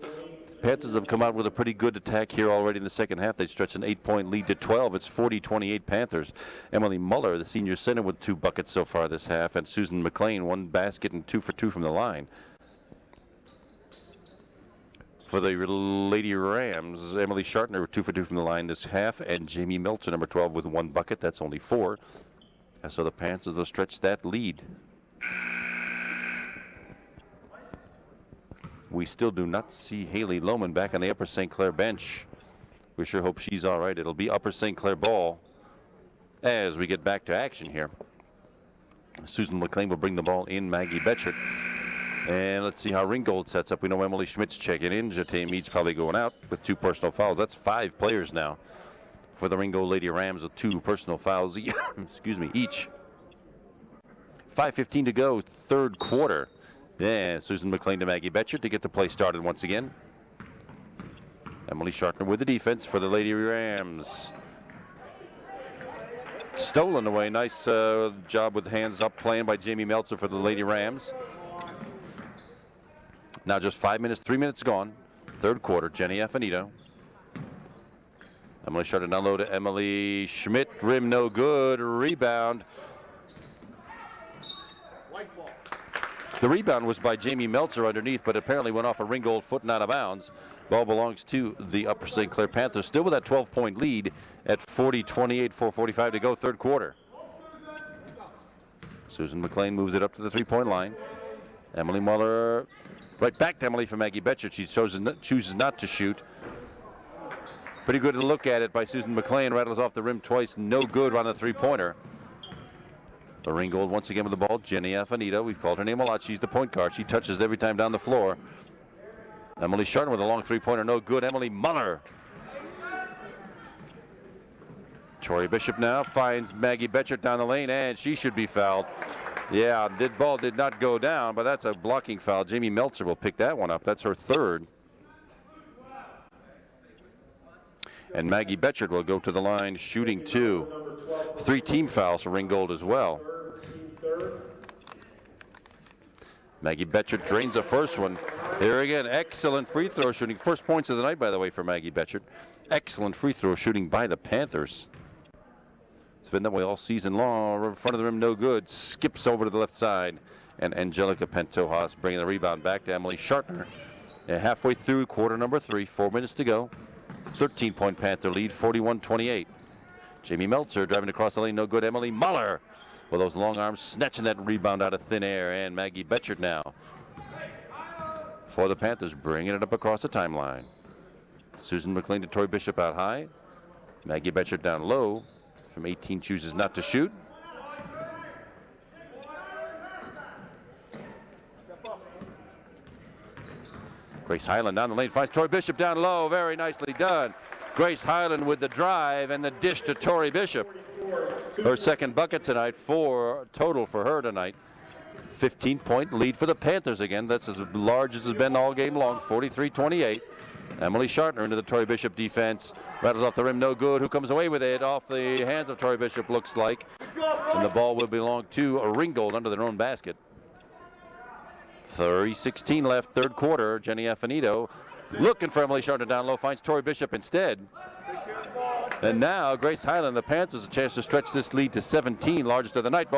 Panthers have come out with a pretty good attack here already in the second half. They stretch an 8-point lead to 12. It's 40-28 Panthers. Emily Muller, the senior center, with 2 buckets so far this half, and Susan McLean, 1 basket and 2 for 2 from the line. For the Lady Rams, Emily Schartner, 2 for 2 from the line this half, and Jamie Meltzer, number 12, with 1 bucket. That's only 4. And so the Panthers will stretch that lead. We still do not see Haley Lohman back on the Upper St. Clair bench. We sure hope she's all right. It'll be Upper St. Clair ball as we get back to action here. Susan McLean will bring the ball in. Maggie Betchert. And let's see how Ringgold sets up. We know Emily Schmidt's checking in. Jate Mead's probably going out with 2 personal fouls. That's 5 players now for the Ringgold Lady Rams with 2 personal fouls excuse me, each. 5:15 to go, third quarter. Yeah, Susan McLean to Maggie Betchert to get the play started once again. Emily Shartner with the defense for the Lady Rams. Stolen away. Nice job with hands up playing by Jamie Meltzer for the Lady Rams. Now just 3 minutes gone. Third quarter, Jenny Affinito. Emily Shartner down low to Emily Schmidt. Rim no good. Rebound. The rebound was by Jamie Meltzer underneath, but apparently went off a Ringgold foot and out of bounds. Ball belongs to the Upper St. Clair Panthers, still with that 12-point lead at 40-28, 4:45 to go, third quarter. Susan McLean moves it up to the 3-point line. Emily Muller, right back to Emily for Maggie Betchert. She chooses not to shoot. Pretty good to look at it by Susan McLean. Rattles off the rim twice, no good on the 3-pointer. The Ringgold once again with the ball. Jenny Affinito, we've called her name a lot. She's the point guard. She touches every time down the floor. Emily Shartner with a long 3-pointer, no good. Emily Muller. Tori Bishop now finds Maggie Betchert down the lane, and she should be fouled. Yeah, ball did not go down, but that's a blocking foul. Jamie Meltzer will pick that one up. That's her third. And Maggie Betchert will go to the line shooting 2. 3 team fouls for Ringgold as well. Maggie Betchert drains the first one. Here again, excellent free throw shooting. First points of the night, by the way, for Maggie Betchert. Excellent free throw shooting by the Panthers. It's been that way all season long. In front of the rim, no good. Skips over to the left side. And Angelica Pantojas bringing the rebound back to Emily Shartner. And halfway through quarter number 3, 4 minutes to go. 13-point Panther lead, 41-28. Jamie Meltzer driving across the lane, no good. Emily Muller with those long arms snatching that rebound out of thin air. And Maggie Betchert now for the Panthers, bringing it up across the timeline. Susan McLean to Tori Bishop out high. Maggie Betchert down low. From 18 chooses not to shoot. Grace Highland down the lane, finds Tori Bishop down low. Very nicely done. Grace Highland with the drive and the dish to Tori Bishop. Her second bucket tonight, 4 total for her tonight. 15-point lead for the Panthers again. That's as large as it's been all game long, 43-28. Emily Shartner into the Tori Bishop defense. Rattles off the rim, no good. Who comes away with it? Off the hands of Tori Bishop, looks like. And the ball will belong to Ringgold under their own basket. 3:16 left, third quarter. Jenny Affinito looking for Emily Shartner down low, finds Tori Bishop instead. And now Grace Highland, the Panthers, a chance to stretch this lead to 17, largest of the night.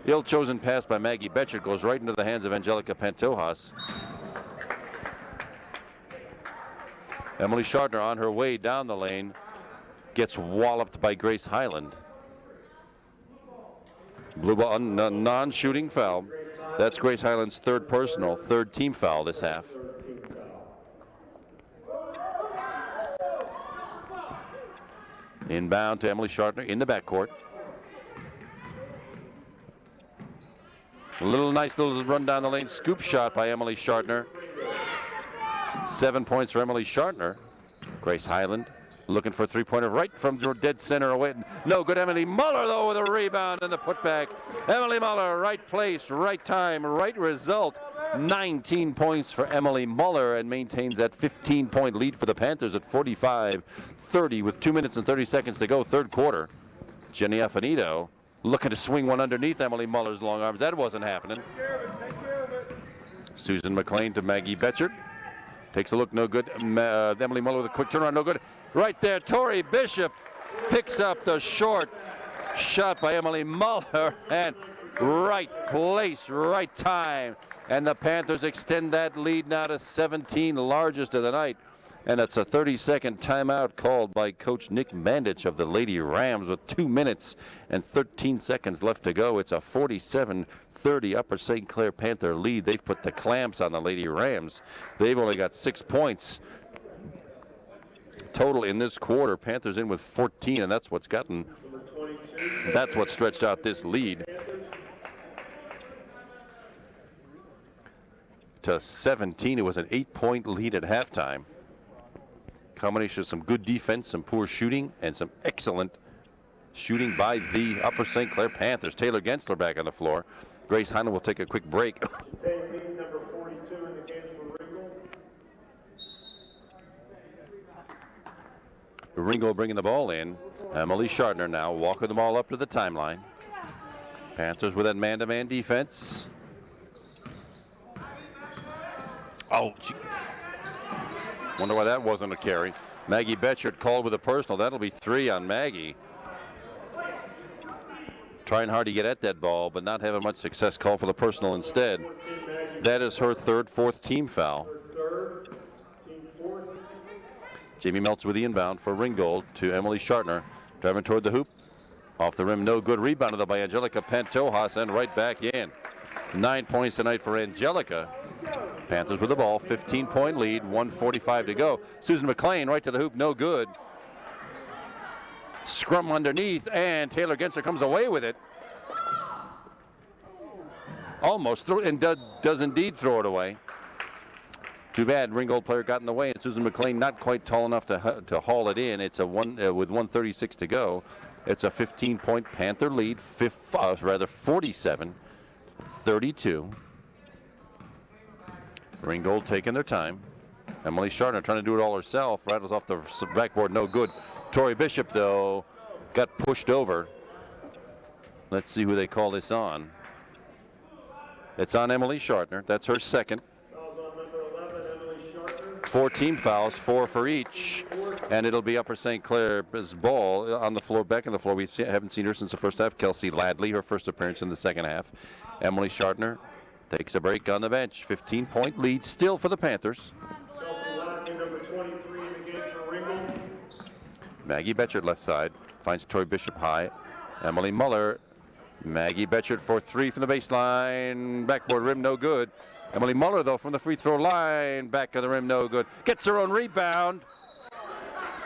Ill-chosen pass by Maggie Betchert goes right into the hands of Angelica Pantojas. Emily Shartner on her way down the lane gets walloped by Grace Highland. Blue ball, non-shooting foul. That's Grace Highland's third personal, third team foul this half. Inbound to Emily Shartner in the backcourt. Nice little run down the lane, scoop shot by Emily Shartner. 7 points for Emily Shartner. Grace Highland looking for a 3-pointer right from dead center away. No good. Emily Muller, though, with a rebound and the putback. Emily Muller, right place, right time, right result. 19 points for Emily Muller and maintains that 15-point lead for the Panthers at 45-30 with 2 minutes and 30 seconds to go, third quarter. Jenny Affinito looking to swing one underneath Emily Muller's long arms. That wasn't happening. Susan McLean to Maggie Betchert. Takes a look, no good. Emily Muller with a quick turnaround, no good. Right there, Tori Bishop picks up the short shot by Emily Muller, and right place, right time. And the Panthers extend that lead now to 17, largest of the night. And it's a 30-second timeout called by Coach Nick Mandich of the Lady Rams with 2 minutes and 13 seconds left to go. It's a 47-30 Upper St. Clair Panther lead. They've put the clamps on the Lady Rams. They've only got 6 points total in this quarter. Panthers in with 14, and that's what's gotten That's what stretched out this lead to 17. It was an 8-point lead at halftime. Combination of some good defense, some poor shooting, and some excellent shooting by the Upper St. Clair Panthers. Taylor Gensler back on the floor. Grace Heinen will take a quick break. Take lead number 42 in the game for Ringgold. Ringgold bringing the ball in. Emily Schartner now walking the ball up to the timeline. Panthers with that man-to-man defense. Oh, gee. Wonder why that wasn't a carry. Maggie Betchert called with a personal. That'll be 3 on Maggie. Trying hard to get at that ball, but not having much success. Call for the personal instead. That is her fourth team foul. Jamie Meltz with the inbound for Ringgold to Emily Schartner. Driving toward the hoop. Off the rim, no good. Rebounded though by Angelica Pantojas and right back in. 9 points tonight for Angelica. Panthers with the ball, 15-point lead, 1:45 to go. Susan McLean right to the hoop, no good. Scrum underneath, and Taylor Gensler comes away with it. Almost threw it, and does indeed throw it away. Too bad, Ringgold player got in the way, and Susan McLean not quite tall enough to haul it in. It's a with 1:36 to go. It's a 15-point Panther lead, 47-32. Ringgold taking their time. Emily Schartner trying to do it all herself. Rattles off the backboard, no good. Tori Bishop, though, got pushed over. Let's see who they call this on. It's on Emily Schartner. That's her second. 4 team fouls, 4 for each. And it'll be Upper St. Clair's ball on the floor, back on the floor. We haven't seen her since the first half. Kelsey Ladley, her first appearance in the second half. Emily Schartner takes a break on the bench. 15-point lead still for the Panthers. Number 23 in the game for Ringgold. Maggie Betchert left side. Finds Tori Bishop high. Emily Muller. Maggie Betchert for 3 from the baseline. Backboard rim, no good. Emily Muller, though, from the free throw line. Back of the rim, no good. Gets her own rebound.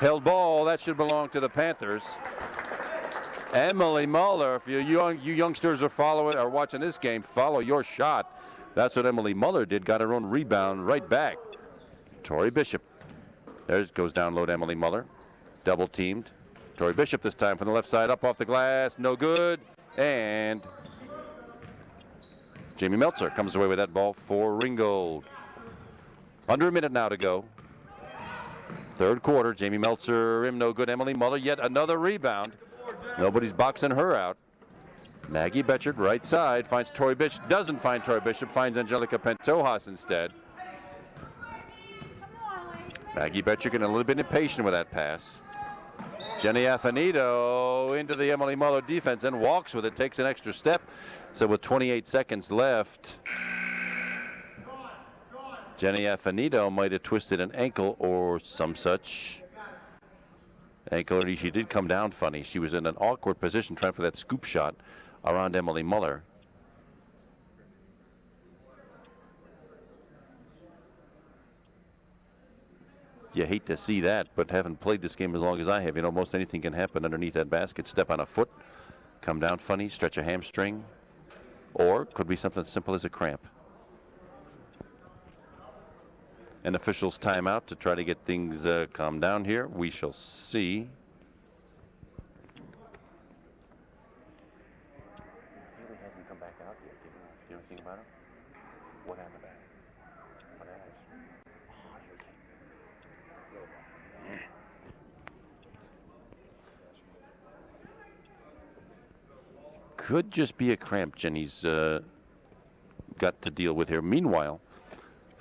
Held ball. That should belong to the Panthers. Emily Muller, if you youngsters are watching this game, follow your shot. That's what Emily Muller did. Got her own rebound right back. Tori Bishop. There goes down low to Emily Muller. Double teamed. Tori Bishop this time from the left side, up off the glass, no good. And Jamie Meltzer comes away with that ball for Ringgold. Under a minute now to go. Third quarter, Jamie Meltzer, rim no good. Emily Muller, yet another rebound. Nobody's boxing her out. Maggie Betchert, right side, finds Tori Bishop, doesn't find Tori Bishop, finds Angelica Pantojas instead. Maggie Betchert getting a little bit impatient with that pass. Jenny Affinito into the Emily Muller defense and walks with it, takes an extra step. So with 28 seconds left, Jenny Affinito might have twisted an ankle or some such. Ankle, she did come down funny. She was in an awkward position trying for that scoop shot around Emily Muller. You hate to see that, but having played this game as long as I have, you know, most anything can happen underneath that basket. Step on a foot, come down funny, stretch a hamstring, or it could be something simple as a cramp. An official's timeout to try to get things calmed down here. We shall see. Haley hasn't come back out yet. Do you know anything about him? What happened? What happened? Could just be a cramp Jenny's got to deal with here. Meanwhile,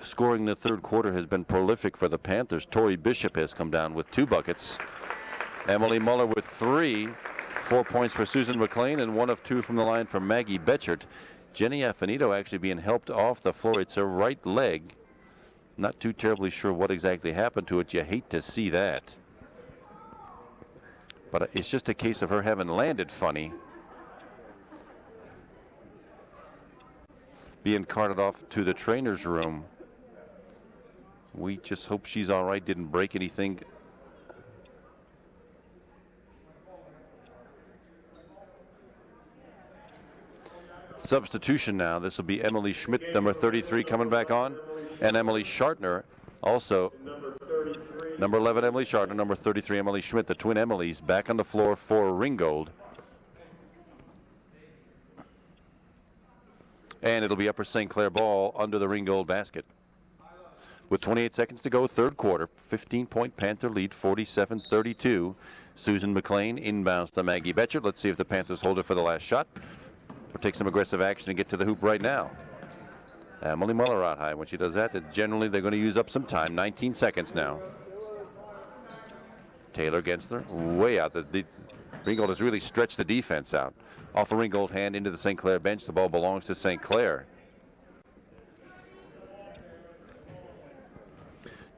scoring the third quarter has been prolific for the Panthers. Tori Bishop has come down with 2 buckets. Emily Muller with 3. 4 points for Susan McLean and 1 of 2 from the line for Maggie Betchert. Jenny Affinito actually being helped off the floor. It's her right leg. Not too terribly sure what exactly happened to it. You hate to see that. But it's just a case of her having landed funny. Being carted off to the trainer's room. We just hope she's all right, didn't break anything. Substitution now. This will be Emily Schmidt, number 33, coming back on. And Emily Schartner, also number 11, Emily Schartner, number 33, Emily Schmidt. The twin Emilys back on the floor for Ringgold. And it'll be Upper St. Clair ball under the Ringgold basket. With 28 seconds to go, third quarter, 15-point Panther lead, 47-32. Susan McLean inbounds to Maggie Betcher. Let's see if the Panthers hold it for the last shot or take some aggressive action and get to the hoop right now. Emily Muller out high. When she does that, generally they're going to use up some time. 19 seconds now. Taylor Gensler way out. The Ringgold has really stretched the defense out. Off a Ringgold hand into the St. Clair bench. The ball belongs to St. Clair.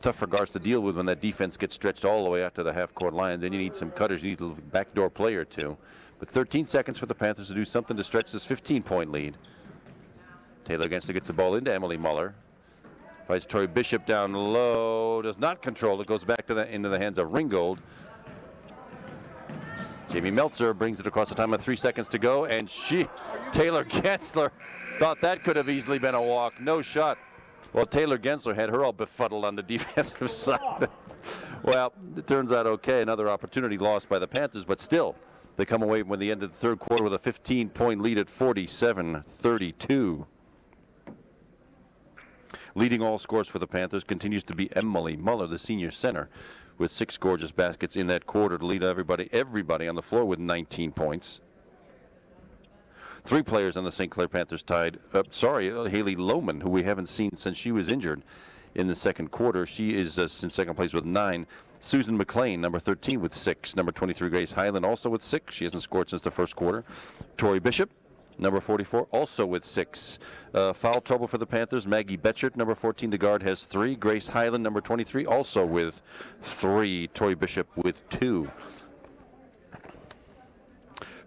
Tough for guards to deal with when that defense gets stretched all the way out to the half-court line. Then you need some cutters. You need a backdoor play or two. But 13 seconds for the Panthers to do something to stretch this 15-point lead. Taylor Gensler gets the ball into Emily Muller. Fights Tori Bishop down low. Does not control it. Goes back to into the hands of Ringgold. Jamie Meltzer brings it across the time with 3 seconds to go. And Taylor Gensler, thought that could have easily been a walk. No shot. Well, Taylor Gensler had her all befuddled on the defensive side. Well, it turns out okay. Another opportunity lost by the Panthers, but still, they come away with the end of the third quarter with a 15-point lead at 47-32. Leading all scores for the Panthers continues to be Emily Muller, the senior center, with 6 gorgeous baskets in that quarter to lead everybody on the floor with 19 points. 3 players on the St. Clair Panthers tied. Haley Lohman, who we haven't seen since she was injured in the second quarter. She is in second place with 9. Susan McLean, number 13, with 6. Number 23, Grace Highland, also with 6. She hasn't scored since the first quarter. Tori Bishop, number 44, also with 6. Foul trouble for the Panthers. Maggie Betchert, number 14, the guard, has 3. Grace Highland, number 23, also with 3. Tori Bishop with 2.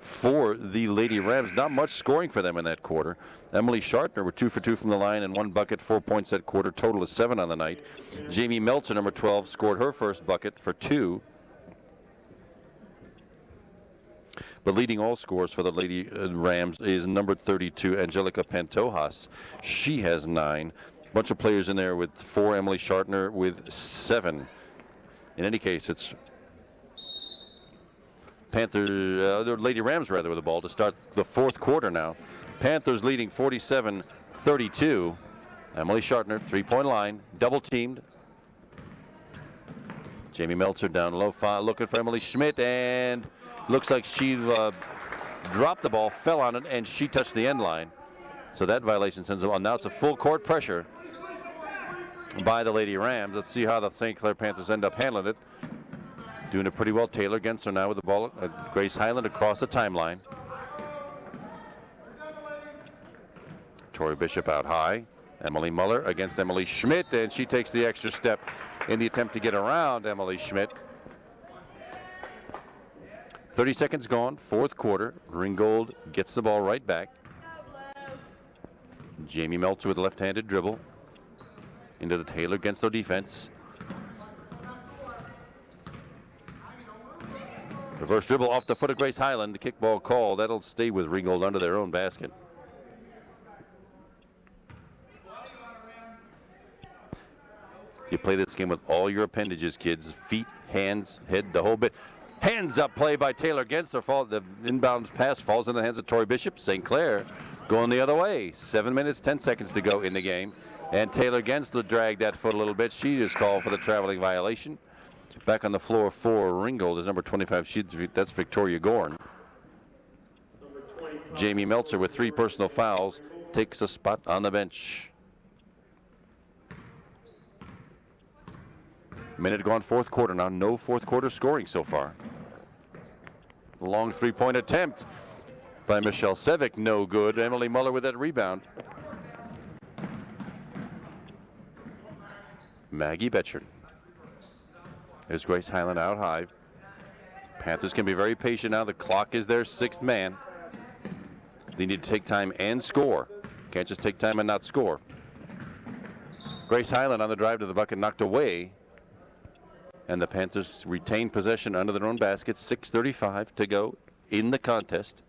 For the Lady Rams, not much scoring for them in that quarter. Emily Schartner with 2 for 2 from the line and 1 bucket, 4 points that quarter, total of 7 on the night. Jamie Meltzer, number 12, scored her first bucket for 2. But leading all scores for the Lady Rams is number 32, Angelica Pantojas. She has 9. A bunch of players in there with 4. Emily Schartner with 7. In any case, it's Lady Rams rather with the ball to start the fourth quarter now. Panthers leading 47-32. Emily Schartner, 3-point line, double teamed. Jamie Meltzer down low, looking for Emily Schmidt, and looks like she dropped the ball, fell on it, and she touched the end line. So that violation sends them on. Now it's a full court pressure by the Lady Rams. Let's see how the St. Clair Panthers end up handling it. Doing it pretty well. Taylor Gensler now with the ball. Grace Highland across the timeline. Tori Bishop out high. Emily Muller against Emily Schmidt, and she takes the extra step in the attempt to get around Emily Schmidt. 30 seconds gone, fourth quarter. Ringgold gets the ball right back. Jamie Meltzer with a left-handed dribble into the Taylor Gensler defense. Reverse dribble off the foot of Grace Highland. The kickball call. That'll stay with Ringgold under their own basket. You play this game with all your appendages, kids. Feet, hands, head, the whole bit. Hands up play by Taylor Gensler. The inbound pass falls in the hands of Tori Bishop. St. Clair going the other way. 7 minutes, 10 seconds to go in the game. And Taylor Gensler dragged that foot a little bit. She is called for the traveling violation. Back on the floor for Ringgold is number 25. That's Victoria Gorn. Jamie Meltzer with 3 personal fouls takes a spot on the bench. Minute gone, fourth quarter now. No fourth quarter scoring so far. Long 3-point attempt by Michelle Sevick. No good. Emily Muller with that rebound. Maggie Betchert. There's Grace Highland out high. Panthers can be very patient now. The clock is their 6th man. They need to take time and score. Can't just take time and not score. Grace Highland on the drive to the bucket, knocked away. And the Panthers retain possession under their own basket. 6:35 to go in the contest.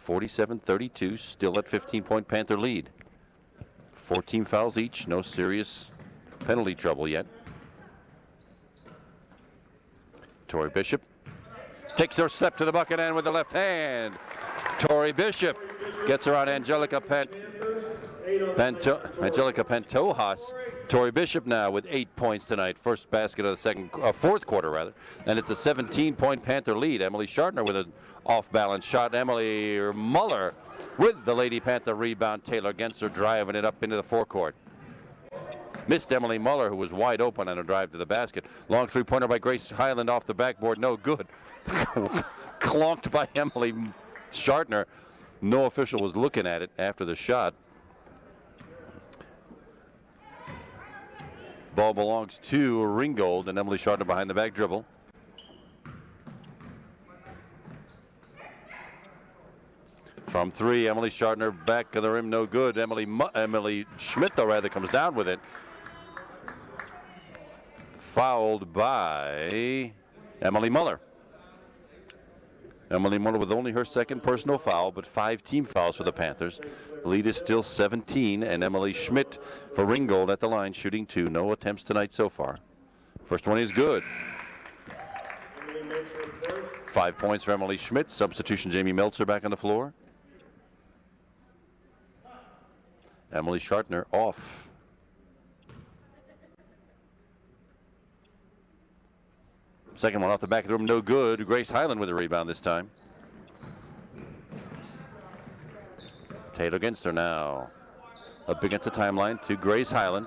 47-32, still at 15-point Panther lead. 14 fouls each, no serious penalty trouble yet. Tori Bishop takes her step to the bucket and with the left hand. Tori Bishop gets around Angelica Pantojas. Tori Bishop now with 8 points tonight. First basket of the fourth quarter rather. And it's a 17-point Panther lead. Emily Schartner with an off-balance shot. Emily Muller with the Lady Panther rebound. Taylor Genser driving it up into the forecourt. Missed Emily Muller, who was wide open on a drive to the basket. Long three-pointer by Grace Highland off the backboard. No good. Clonked by Emily Schartner. No official was looking at it after the shot. Ball belongs to Ringgold, and Emily Schartner behind the back dribble. From three, Emily Schartner back of the rim, no good. Emily Schmidt, though, rather comes down with it. Fouled by Emily Muller. Emily Muller with only her second personal foul, but 5 team fouls for the Panthers. The lead is still 17, and Emily Schmidt for Ringgold at the line, shooting 2. No attempts tonight so far. First one is good. 5 points for Emily Schmidt. Substitution Jamie Meltzer back on the floor. Emily Schartner off. Second one off the back of the room, no good. Grace Highland with a rebound this time. Taylor Genster now up against the timeline to Grace Highland.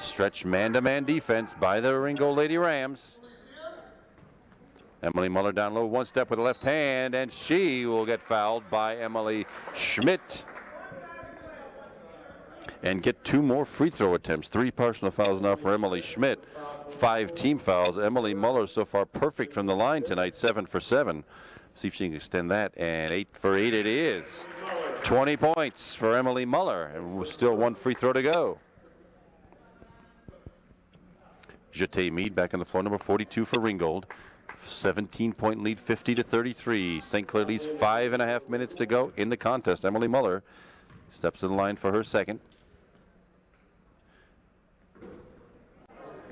Stretch man-to-man defense by the Ringgold Lady Rams. Emily Muller down low, one step with the left hand, and she will get fouled by Emily Schmidt and get 2 more free throw attempts. 3 personal fouls now for Emily Schmidt. 5 team fouls. Emily Muller so far perfect from the line tonight, 7 for 7. See if she can extend that, and 8 for 8 it is. 20 points for Emily Muller, and still 1 free throw to go. Jete Mead back on the floor, number 42 for Ringgold. 17-point lead, 50-33. St. Clair leads 5.5 minutes to go in the contest. Emily Muller steps to the line for her second.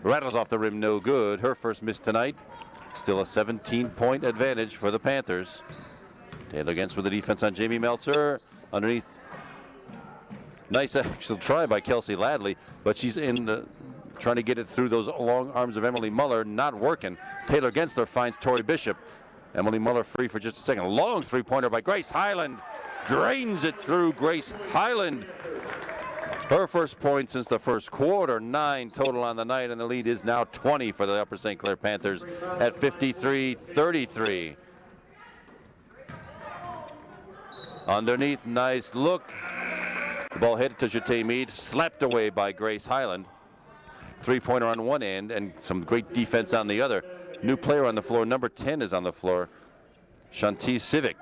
Rattles off the rim, no good. Her first miss tonight. Still a 17-point advantage for the Panthers. Taylor Gens with the defense on Jamie Meltzer. Underneath. Nice actual try by Kelsey Ladley, but she's in the trying to get it through those long arms of Emily Muller. Not working. Taylor Gensler finds Tori Bishop. Emily Muller free for just a second. Long three-pointer by Grace Highland. Drains it through Grace Highland. Her first point since the first quarter. 9 total on the night, and the lead is now 20 for the Upper St. Clair Panthers at 53-33. Underneath, nice look. The ball headed to Jete Mead, slapped away by Grace Highland. 3-pointer on one end and some great defense on the other. New player on the floor, number 10 is on the floor. Shanti Civic.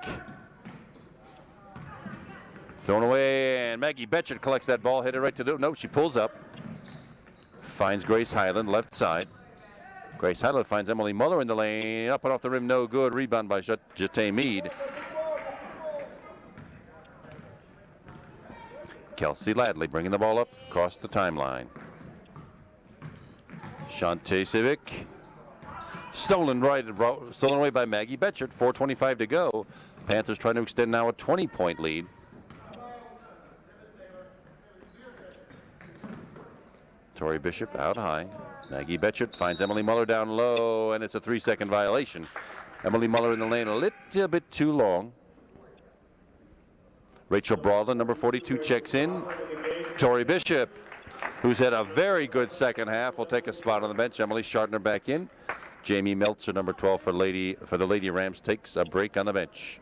Thrown away, and Maggie Betchert collects that ball, hit it right to the, no, she pulls up. Finds Grace Highland, left side. Grace Highland finds Emily Muller in the lane, up and off the rim, no good. Rebound by Jete Mead. Kelsey Ladley bringing the ball up across the timeline. Shantae Civic. Stolen away by Maggie Betchert, 4:25 to go. Panthers trying to extend now a 20-point lead. Tori Bishop out high. Maggie Betchert finds Emily Muller down low, and it's a 3-second violation. Emily Muller in the lane a little bit too long. Rachel Brawlin, number 42, checks in. Tori Bishop, who's had a very good second half, will take a spot on the bench. Emily Schartner back in. Jamie Meltzer, number 12 for the Lady Rams, takes a break on the bench.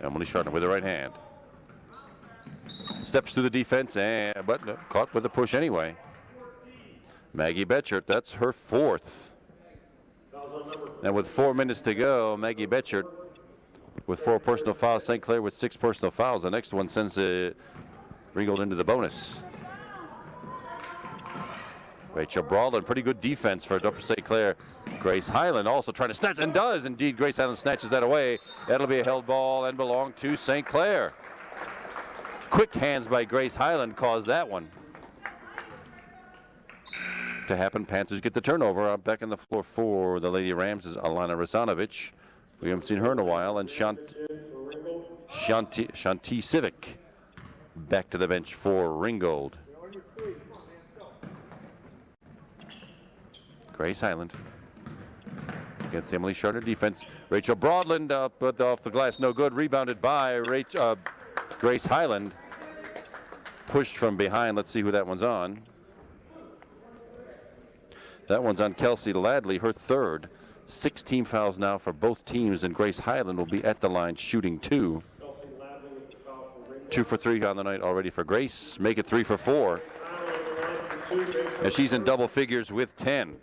Emily Schartner with the right hand. Steps through the defense, but caught with a push anyway. Maggie Betchert, that's her 4th. And with 4 minutes to go, Maggie Betchert with 4 personal fouls. St. Clair with 6 personal fouls. The next one sends Ringgold into the bonus. Rachel Brawlin, pretty good defense for Upper St. Clair. Grace Highland also trying to snatch, and does indeed. Grace Highland snatches that away. That'll be a held ball and belong to St. Clair. Quick hands by Grace Highland caused that one to happen. Panthers get the turnover. Back on the floor for the Lady Rams is Alana Rasanovich. We haven't seen her in a while. And Shanti Civic back to the bench for Ringgold. Grace Highland against Emily Charter defense. Rachel Broadland put off the glass, no good. Rebounded by Grace Highland. Pushed from behind. Let's see who that one's on. That one's on Kelsey Ladley, her third. 16 fouls now for both teams, and Grace Highland will be at the line shooting 2. 2 for 3 on the night already for Grace. Make it 3 for 4. And she's in double figures with 10.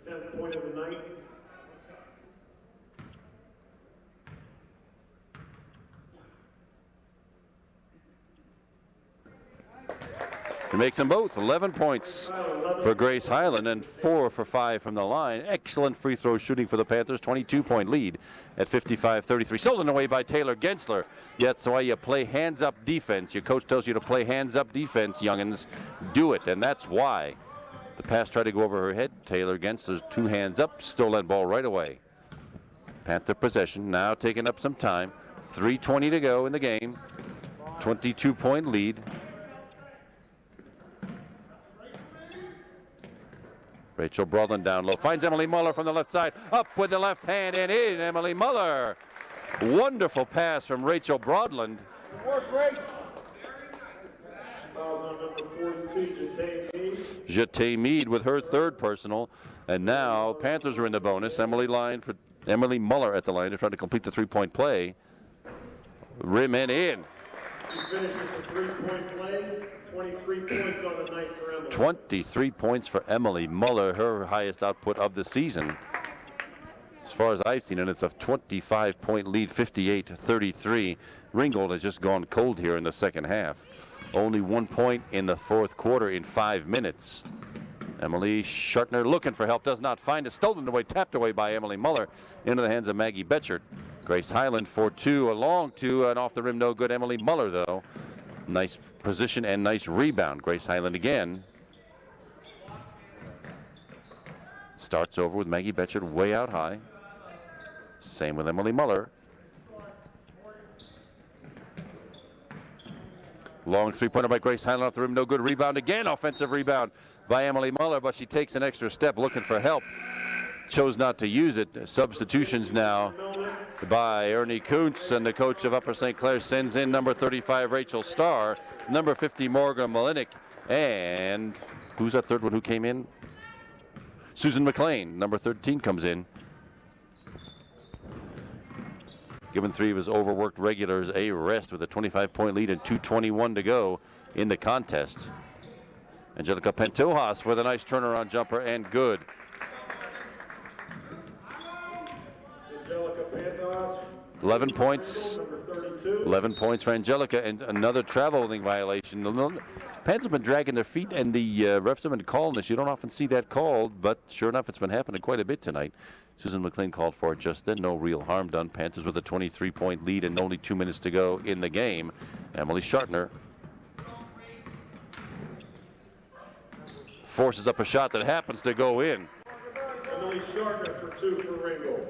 He makes them both. 11 points for Grace Highland and 4 for 5 from the line. Excellent free throw shooting for the Panthers. 22-point lead at 55-33. Stolen away by Taylor Gensler. That's why you play hands-up defense. Your coach tells you to play hands-up defense, youngins. Do it, and that's why. The pass tried to go over her head. Taylor Gensler's 2 hands up. Stole that ball right away. Panther possession now taking up some time. 3:20 to go in the game. 22-point lead. Rachel Broadland down low. Finds Emily Muller from the left side. Up with the left hand and in. Emily Muller. Wonderful pass from Rachel Broadland. Jete Mead with her third personal. And now Panthers are in the bonus. Emily Muller at the line to try to complete the 3-point play. Rim and in. She finishes the 3-point play. 23 points on the night for Emily. 23 points for Emily Muller, her highest output of the season. As far as I've seen it, it's a 25-point lead, 58-33. Ringgold has just gone cold here in the second half. Only 1 point in the fourth quarter in 5 minutes. Emily Shartner looking for help, does not find it. Stolen away, tapped away by Emily Muller into the hands of Maggie Betchert. Grace Highland for 2, a long 2, and off the rim, no good. Emily Muller, though. Nice position and nice rebound. Grace Highland again. Starts over with Maggie Betchert way out high. Same with Emily Muller. Long 3-pointer by Grace Highland off the rim. No good. Rebound again. Offensive rebound by Emily Muller, but she takes an extra step looking for help. Chose not to use it. Substitutions now by Ernie Kuntz, and the coach of Upper St. Clair sends in number 35, Rachel Starr, number 50, Morgan Malinik, and who's that third one who came in? Susan McLean, number 13, comes in. Giving 3 of his overworked regulars a rest with a 25-point lead and 2:21 to go in the contest. Angelica Pantojas with a nice turnaround jumper and good. 11 points. 11 points for Angelica, and another traveling violation. Panthers have been dragging their feet, and the refs have been calling this. You don't often see that called, but sure enough, it's been happening quite a bit tonight. Susan McLean called for it just then. No real harm done. Panthers with a 23-point lead and only 2 minutes to go in the game. Emily Shartner forces up a shot that happens to go in. Emily Shartner for 2 for Ringgold.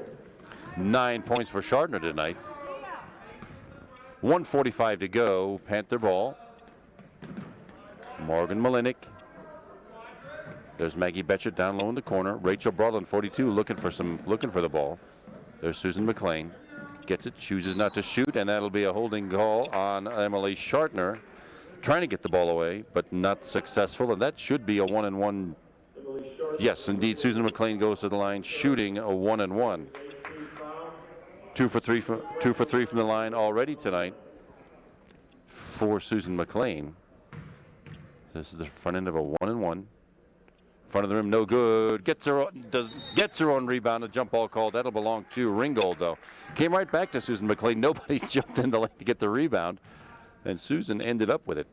9 points for Shartner tonight. 1:45 to go. Panther ball. Morgan Malinik. There's Maggie Betchert down low in the corner. Rachel Broadland, 42, looking for the ball. There's Susan McLean. Gets it, chooses not to shoot, and that'll be a holding call on Emily Shartner. Trying to get the ball away, but not successful, and that should be a 1-and-1. Yes, indeed, Susan McLean goes to the line, shooting a 1-and-1. 2 for 3 from the line already tonight for Susan McLean. This is the front end of a 1-and-1. Front of the rim, no good. Gets her own rebound. A jump ball called. That'll belong to Ringgold, though. Came right back to Susan McLean. Nobody jumped in the lane to get the rebound, and Susan ended up with it.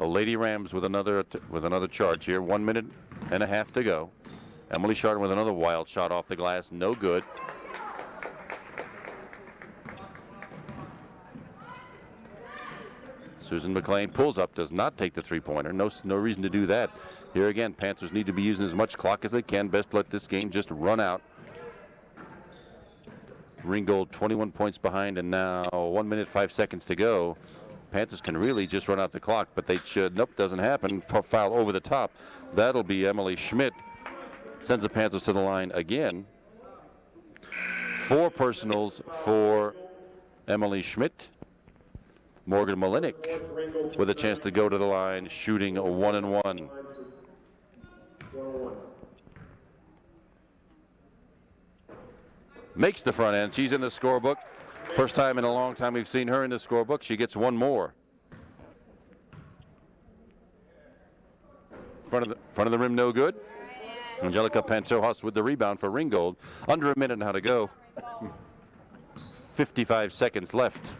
Lady Rams with another charge here. 1 minute and a half to go. Emily Chardon with another wild shot off the glass. No good. Susan McLean pulls up, does not take the three-pointer. No reason to do that. Here again, Panthers need to be using as much clock as they can. Best let this game just run out. Ringgold 21 points behind, and now 1 minute 5 seconds to go. Panthers can really just run out the clock, but they should. Nope, doesn't happen. Foul over the top. That'll be Emily Schmidt. Sends the Panthers to the line again. 4 personals for Emily Schmidt. Morgan Malinik with a chance to go to the line, shooting a 1-and-1. Makes the front end. She's in the scorebook. First time in a long time we've seen her in the scorebook. She gets one more. Front of the rim, no good. Angelica Pantojas with the rebound for Ringgold. Under a minute now to go. 55 seconds left.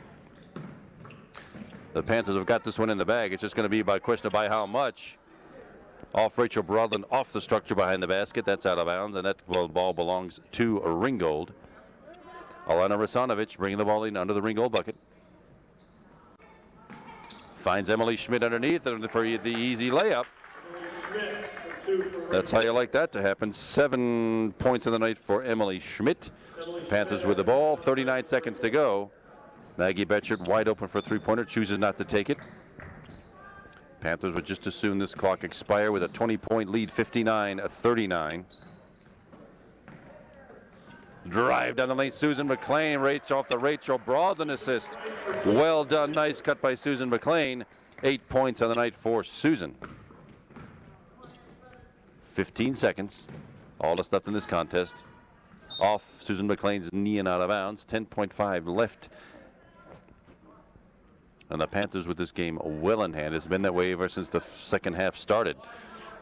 The Panthers have got this one in the bag. It's just going to be by question of by how much. Off Rachel Broadland, off the structure behind the basket. That's out of bounds, and that ball belongs to Ringgold. Alana Rasanovic bringing the ball in under the Ringgold bucket. Finds Emily Schmidt underneath for the easy layup. That's how you like that to happen. 7 points in the night for Emily Schmidt. Panthers with the ball, 39 seconds to go. Maggie Betchert wide open for a three-pointer, chooses not to take it. Panthers would just as soon this clock expire with a 20-point lead, 59-39. Drive down the lane, Susan McLean, right off the Rachel Broadland assist. Well done, nice cut by Susan McLean. 8 points on the night for Susan. 15 seconds, all that's left in this contest. Off Susan McLean's knee and out of bounds, 10.5 left. And the Panthers with this game well in hand. It's been that way ever since the second half started.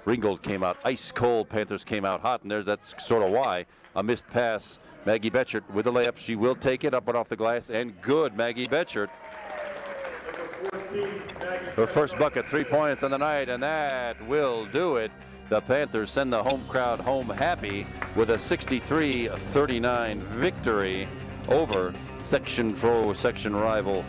Ringgold came out ice cold. Panthers came out hot, and that's sort of why. A missed pass. Maggie Betchert with the layup. She will take it up and off the glass, and good. Maggie Betchert. Her first bucket, 3 points on the night, and that will do it. The Panthers send the home crowd home happy with a 63-39 victory over section rival,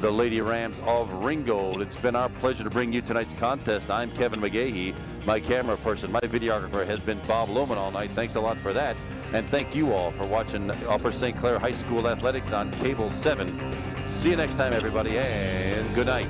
the Lady Rams of Ringgold. It's been our pleasure to bring you tonight's contest. I'm Kevin McGahey. My camera person, my videographer has been Bob Lohman all night. Thanks a lot for that. And thank you all for watching Upper St. Clair High School Athletics on Cable 7. See you next time, everybody, and good night.